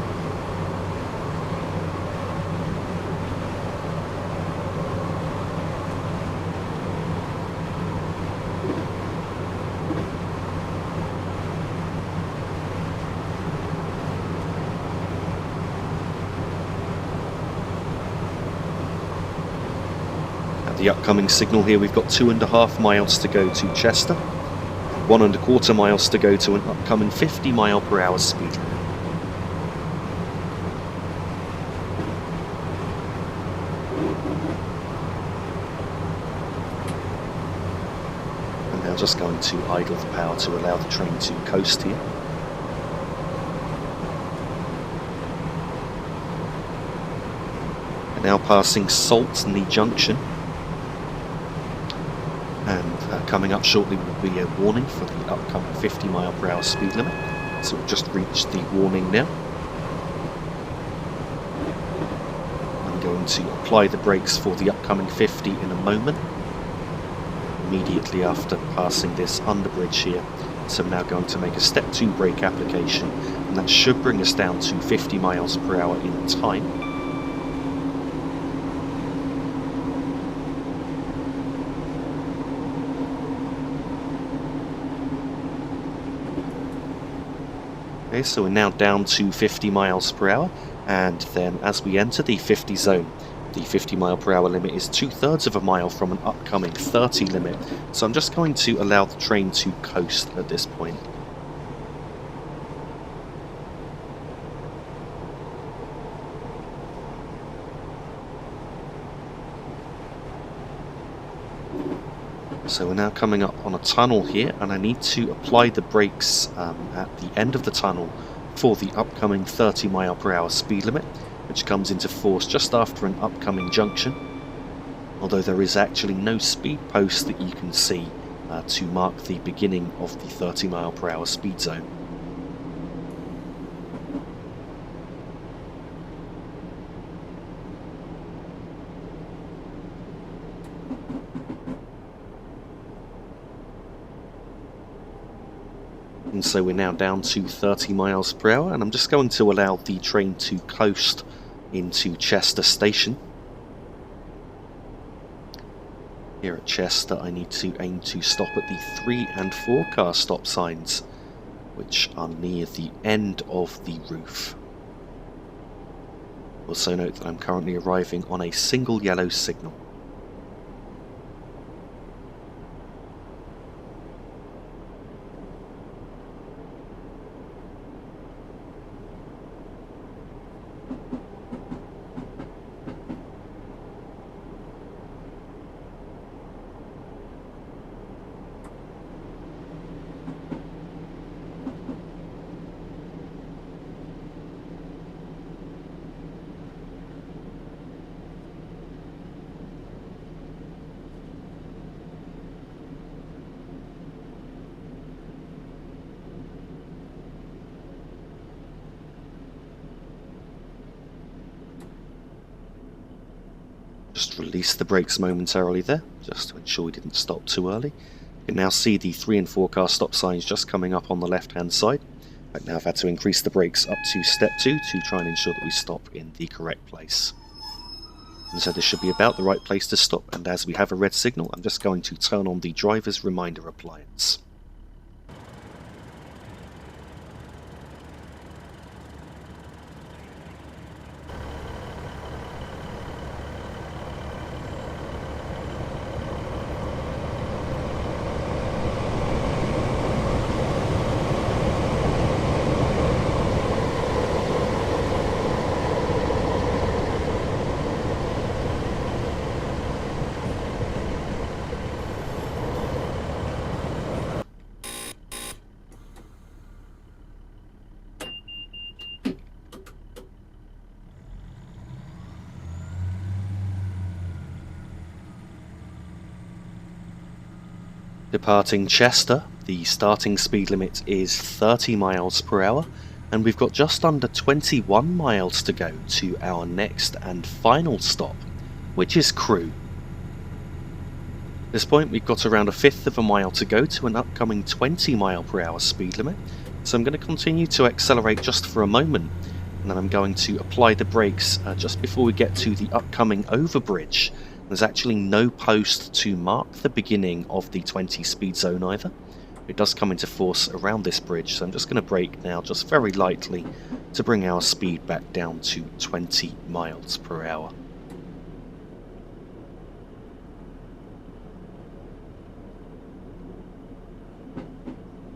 The upcoming signal here, we've got 2.5 miles to go to Chester, 1.25 miles to go to an upcoming 50 mph speed limit. And now just going to idle the power to allow the train to coast here. And now passing Llandudno Junction. And coming up shortly will be a warning for the upcoming 50 mph speed limit. So we've just reached the warning now. I'm going to apply the brakes for the upcoming 50 in a moment, immediately after passing this underbridge here. So I'm now going to make a step 2 brake application, and that should bring us down to 50 mph in time. Okay, so we're now down to 50 mph, and then as we enter the 50 zone, the 50 mph limit is 2/3 of a mile from an upcoming 30 limit, so I'm just going to allow the train to coast at this point. So we're now coming up on a tunnel here, and I need to apply the brakes at the end of the tunnel for the upcoming 30 mph speed limit, which comes into force just after an upcoming junction, although there is actually no speed post that you can see to mark the beginning of the 30 mph speed zone. And so we're now down to 30 mph, and I'm just going to allow the train to coast into Chester station. Here at Chester, I need to aim to stop at the 3 and 4 car stop signs, which are near the end of the roof. Also note that I'm currently arriving on a single yellow signal. Just release the brakes momentarily there, just to ensure we didn't stop too early. You can now see the 3 and 4 car stop signs just coming up on the left hand side. Right now I've had to increase the brakes up to step 2 to try and ensure that we stop in the correct place. And so this should be about the right place to stop, and as we have a red signal, I'm just going to turn on the driver's reminder appliance. Departing Chester, the starting speed limit is 30 miles per hour, and we've got just under 21 miles to go to our next and final stop, which is Crewe. At this point we've got around 1/5 of a mile to go to an upcoming 20 mile per hour speed limit, so I'm going to continue to accelerate just for a moment, and then I'm going to apply the brakes just before we get to the upcoming overbridge. There's actually no post to mark the beginning of the 20 speed zone either. It does come into force around this bridge, so I'm just going to brake now just very lightly to bring our speed back down to 20 miles per hour.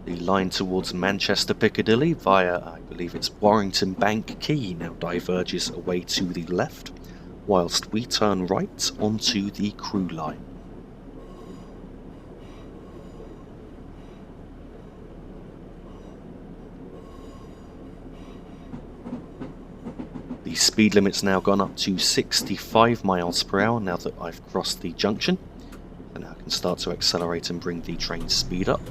The line towards Manchester Piccadilly via, I believe it's Warrington Bank Quay, now diverges away to the left, whilst we turn right onto the Crewe line. The speed limit's now gone up to 65 miles per hour now that I've crossed the junction, and now I can start to accelerate and bring the train's speed up.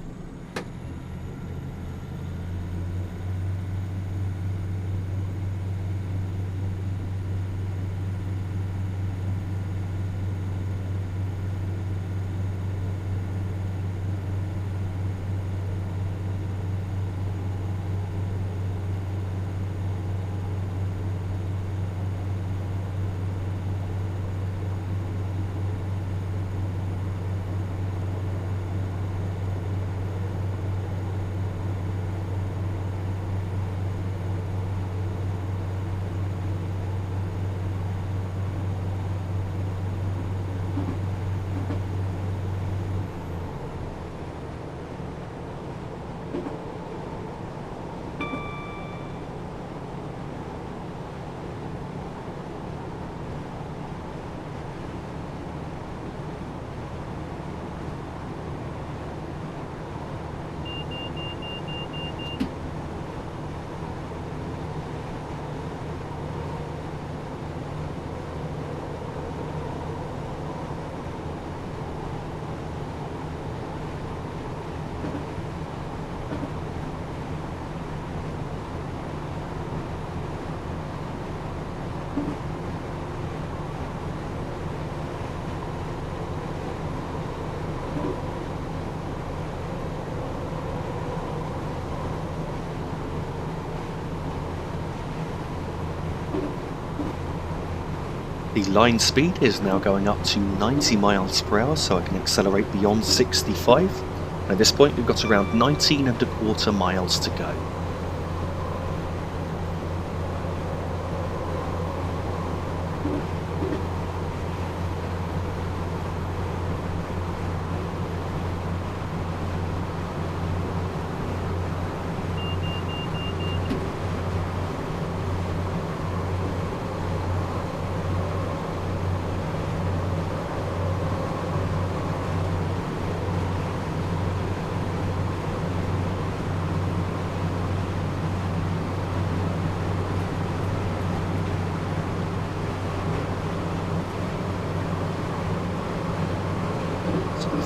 The line speed is now going up to 90 miles per hour, so I can accelerate beyond 65. At this point we've got around 19.25 miles to go.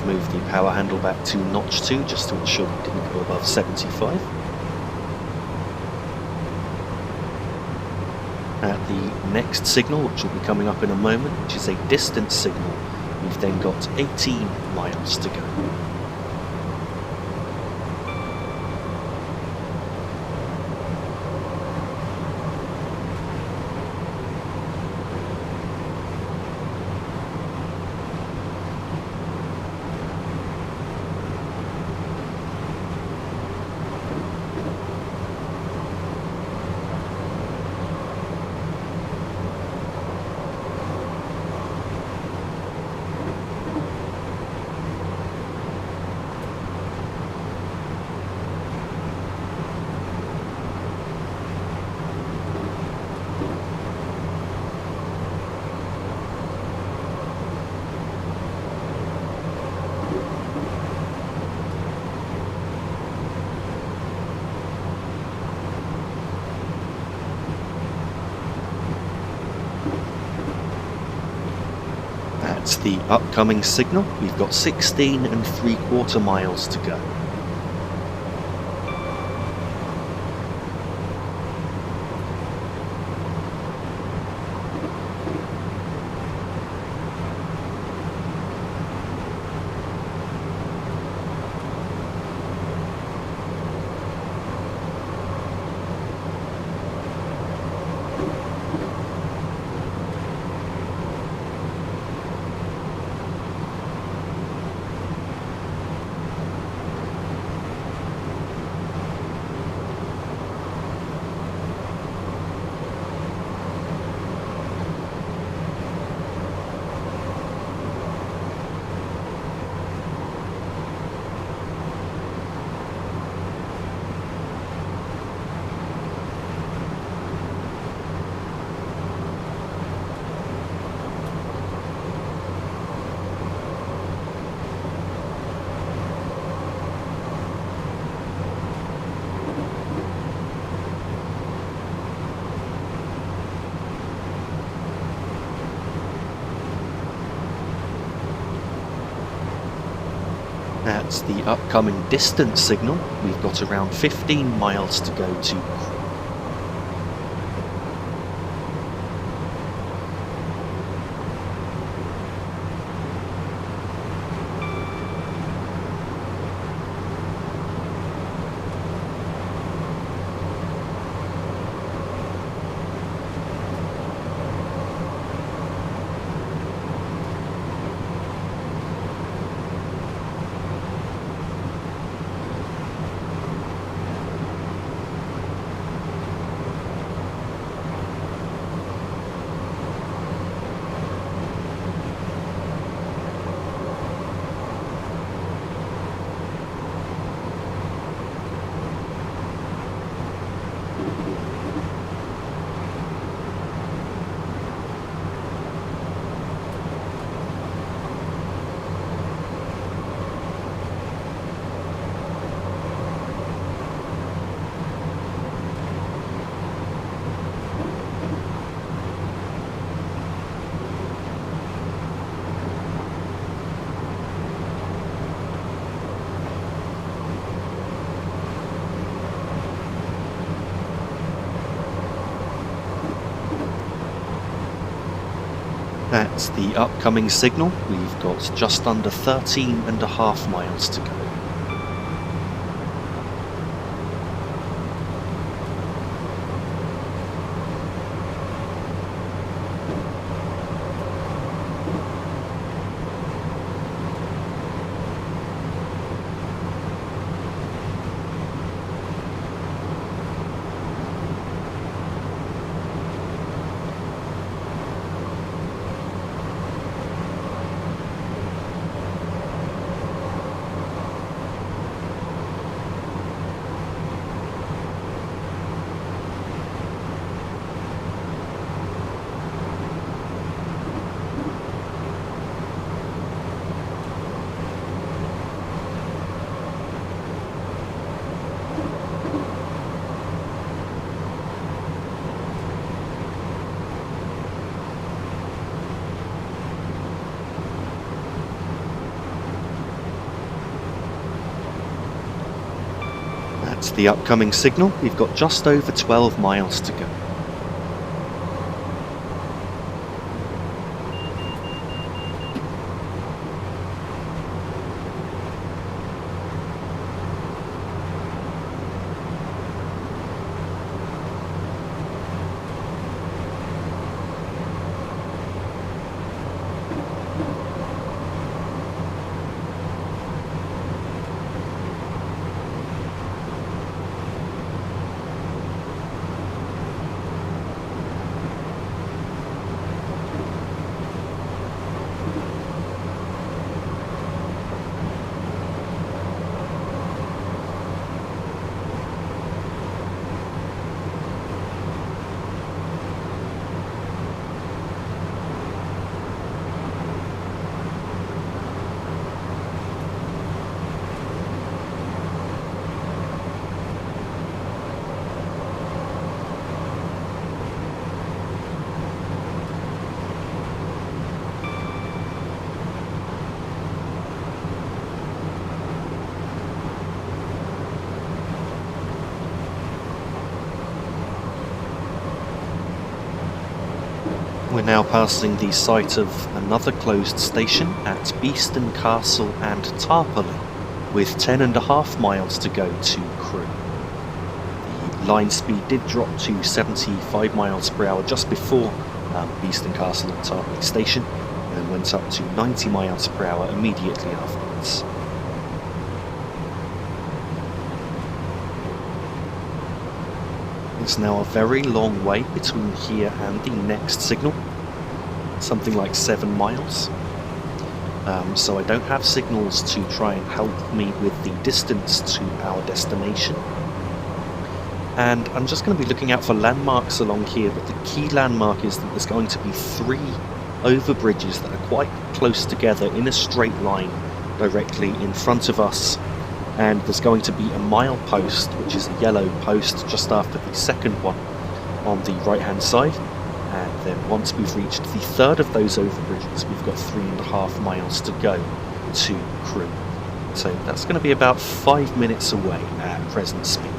Move the power handle back to notch 2 just to ensure we didn't go above 75. At the next signal, which will be coming up in a moment, which is a distance signal, we've then got 18 miles to go. At the upcoming signal, we've got 16 3/4 miles to go. At the upcoming distance signal, we've got around 15 miles to go to Crewe. At the upcoming signal, we've got just under 13.5 miles to go. At the upcoming signal, we've got just over 12 miles to go. We're now passing the site of another closed station at Beeston Castle and Tarporley, with 10.5 miles to go to Crewe. The line speed did drop to 75 miles per hour just before Beeston Castle and Tarporley station, and then went up to 90 miles per hour immediately afterwards. It's now a very long way between here and the next signal, something like 7 miles. So I don't have signals to try and help me with the distance to our destination. And I'm just going to be looking out for landmarks along here, but the key landmark is that there's going to be 3 overbridges that are quite close together in a straight line directly in front of us. And there's going to be a milepost, which is a yellow post just after the second one on the right hand side, and then once we've reached the third of those overbridges we've got 3.5 miles to go to Crewe. So that's going to be about 5 minutes away at present speed.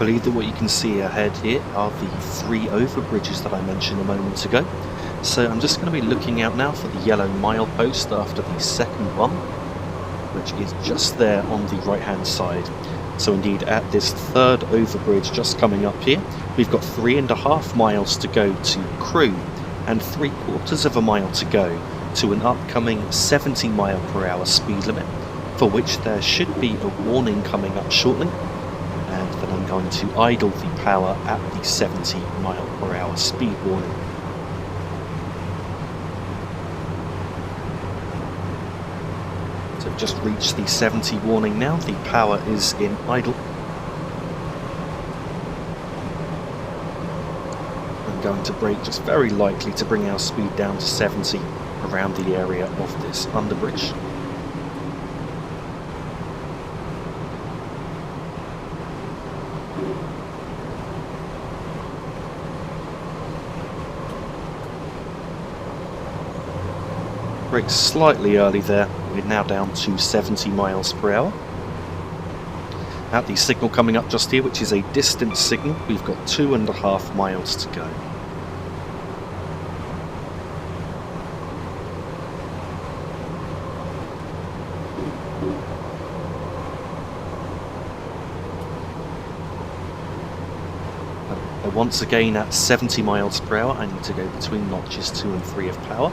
believe that what you can see ahead here are the 3 overbridges that I mentioned a moment ago. So I'm just going to be looking out now for the yellow milepost after the second one, which is just there on the right hand side. So indeed at this 3rd overbridge just coming up here, we've got 3.5 miles to go to Crewe and 3/4 of a mile to go to an upcoming 70 mph speed limit, for which there should be a warning coming up shortly, and then I'm going to idle the power at the 70 mph speed warning. So just reached the 70 warning now, the power is in idle. I'm going to brake just very lightly to bring our speed down to 70 around the area of this underbridge. Brake slightly early there, we're now down to 70 mph. At the signal coming up just here, which is a distance signal, we've got 2.5 miles to go. Once again at 70 mph, I need to go between notches 2 and 3 of power.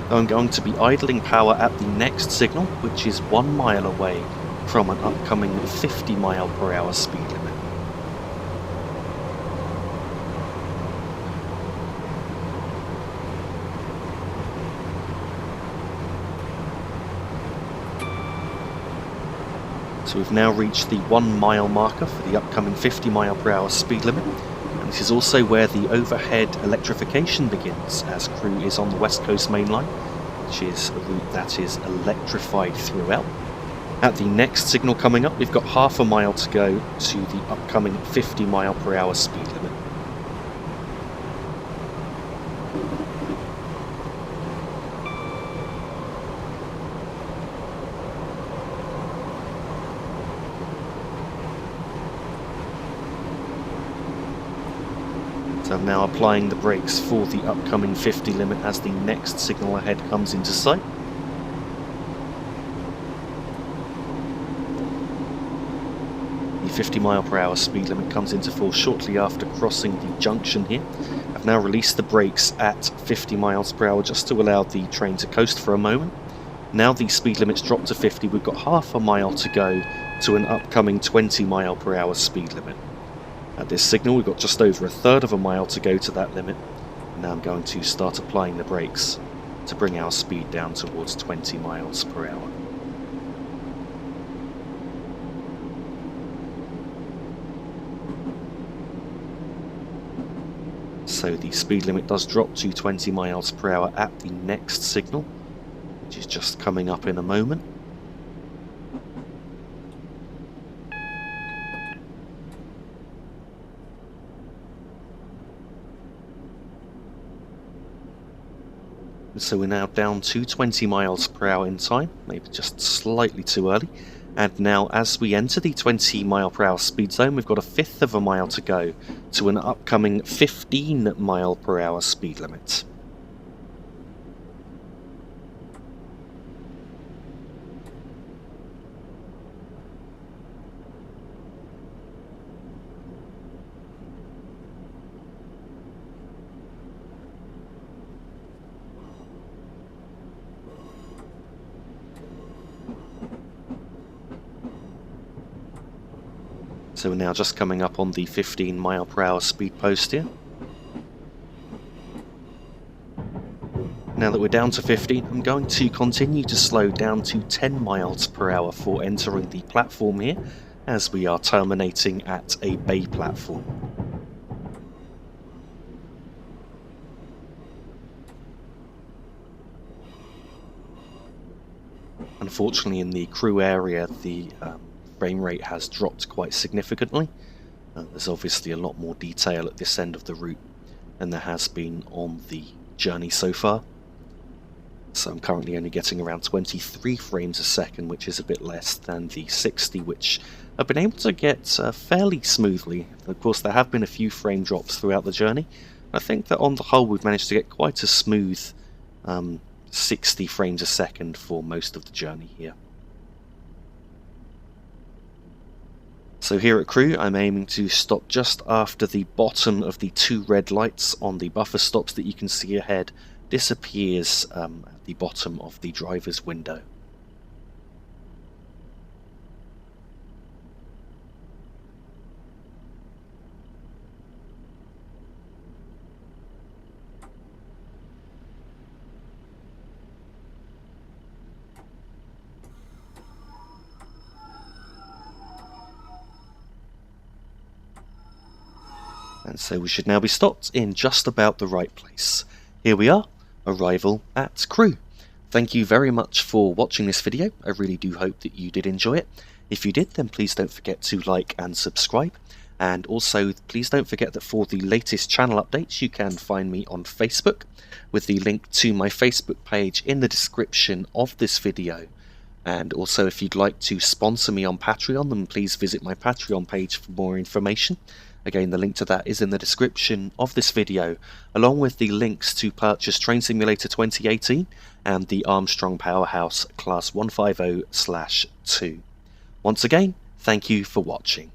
I'm going to be idling power at the next signal, which is 1 mile away from an upcoming 50 mph speed limit. So we've now reached the 1 mile marker for the upcoming 50 mph speed limit. This is also where the overhead electrification begins, as Crewe is on the West Coast Main Line, which is a route that is electrified throughout. At the next signal coming up, we've got half a mile to go to the upcoming 50 mph speed limit. So I'm now applying the brakes for the upcoming 50 limit as the next signal ahead comes into sight. The 50 mph speed limit comes into force shortly after crossing the junction here. I've now released the brakes at 50 mph just to allow the train to coast for a moment. Now the speed limit's dropped to 50, we've got half a mile to go to an upcoming 20 mph speed limit. At this signal, we've got just over 1/3 of a mile to go to that limit. Now I'm going to start applying the brakes to bring our speed down towards 20 mph. So the speed limit does drop to 20 mph at the next signal, which is just coming up in a moment. So we're now down to 20 mph in time, maybe just slightly too early. And now as we enter the 20 mph speed zone, we've got 1/5 of a mile to go to an upcoming 15 mph speed limit. So we're now just coming up on the 15 mph speed post here. Now that we're down to 15, I'm going to continue to slow down to 10 mph for entering the platform here, as we are terminating at a bay platform. Unfortunately, in the Crewe area, the frame rate has dropped quite significantly. There's obviously a lot more detail at this end of the route than there has been on the journey so far. So I'm currently only getting around 23 frames a second, which is a bit less than the 60, which I've been able to get fairly smoothly. Of course, there have been a few frame drops throughout the journey. I think that on the whole we've managed to get quite a smooth 60 frames a second for most of the journey here. So here at Crewe, I'm aiming to stop just after the bottom of the 2 red lights on the buffer stops that you can see ahead disappears at the bottom of the driver's window. And so we should now be stopped in just about the right place. Here we are, arrival at Crewe. Thank you very much for watching this video. I really do hope that you did enjoy it. If you did, then please don't forget to like and subscribe. And also, please don't forget that for the latest channel updates, you can find me on Facebook, with the link to my Facebook page in the description of this video. And also, if you'd like to sponsor me on Patreon, then please visit my Patreon page for more information. Again, the link to that is in the description of this video, along with the links to purchase Train Simulator 2018 and the Armstrong Powerhouse Class 150/2. Once again, thank you for watching.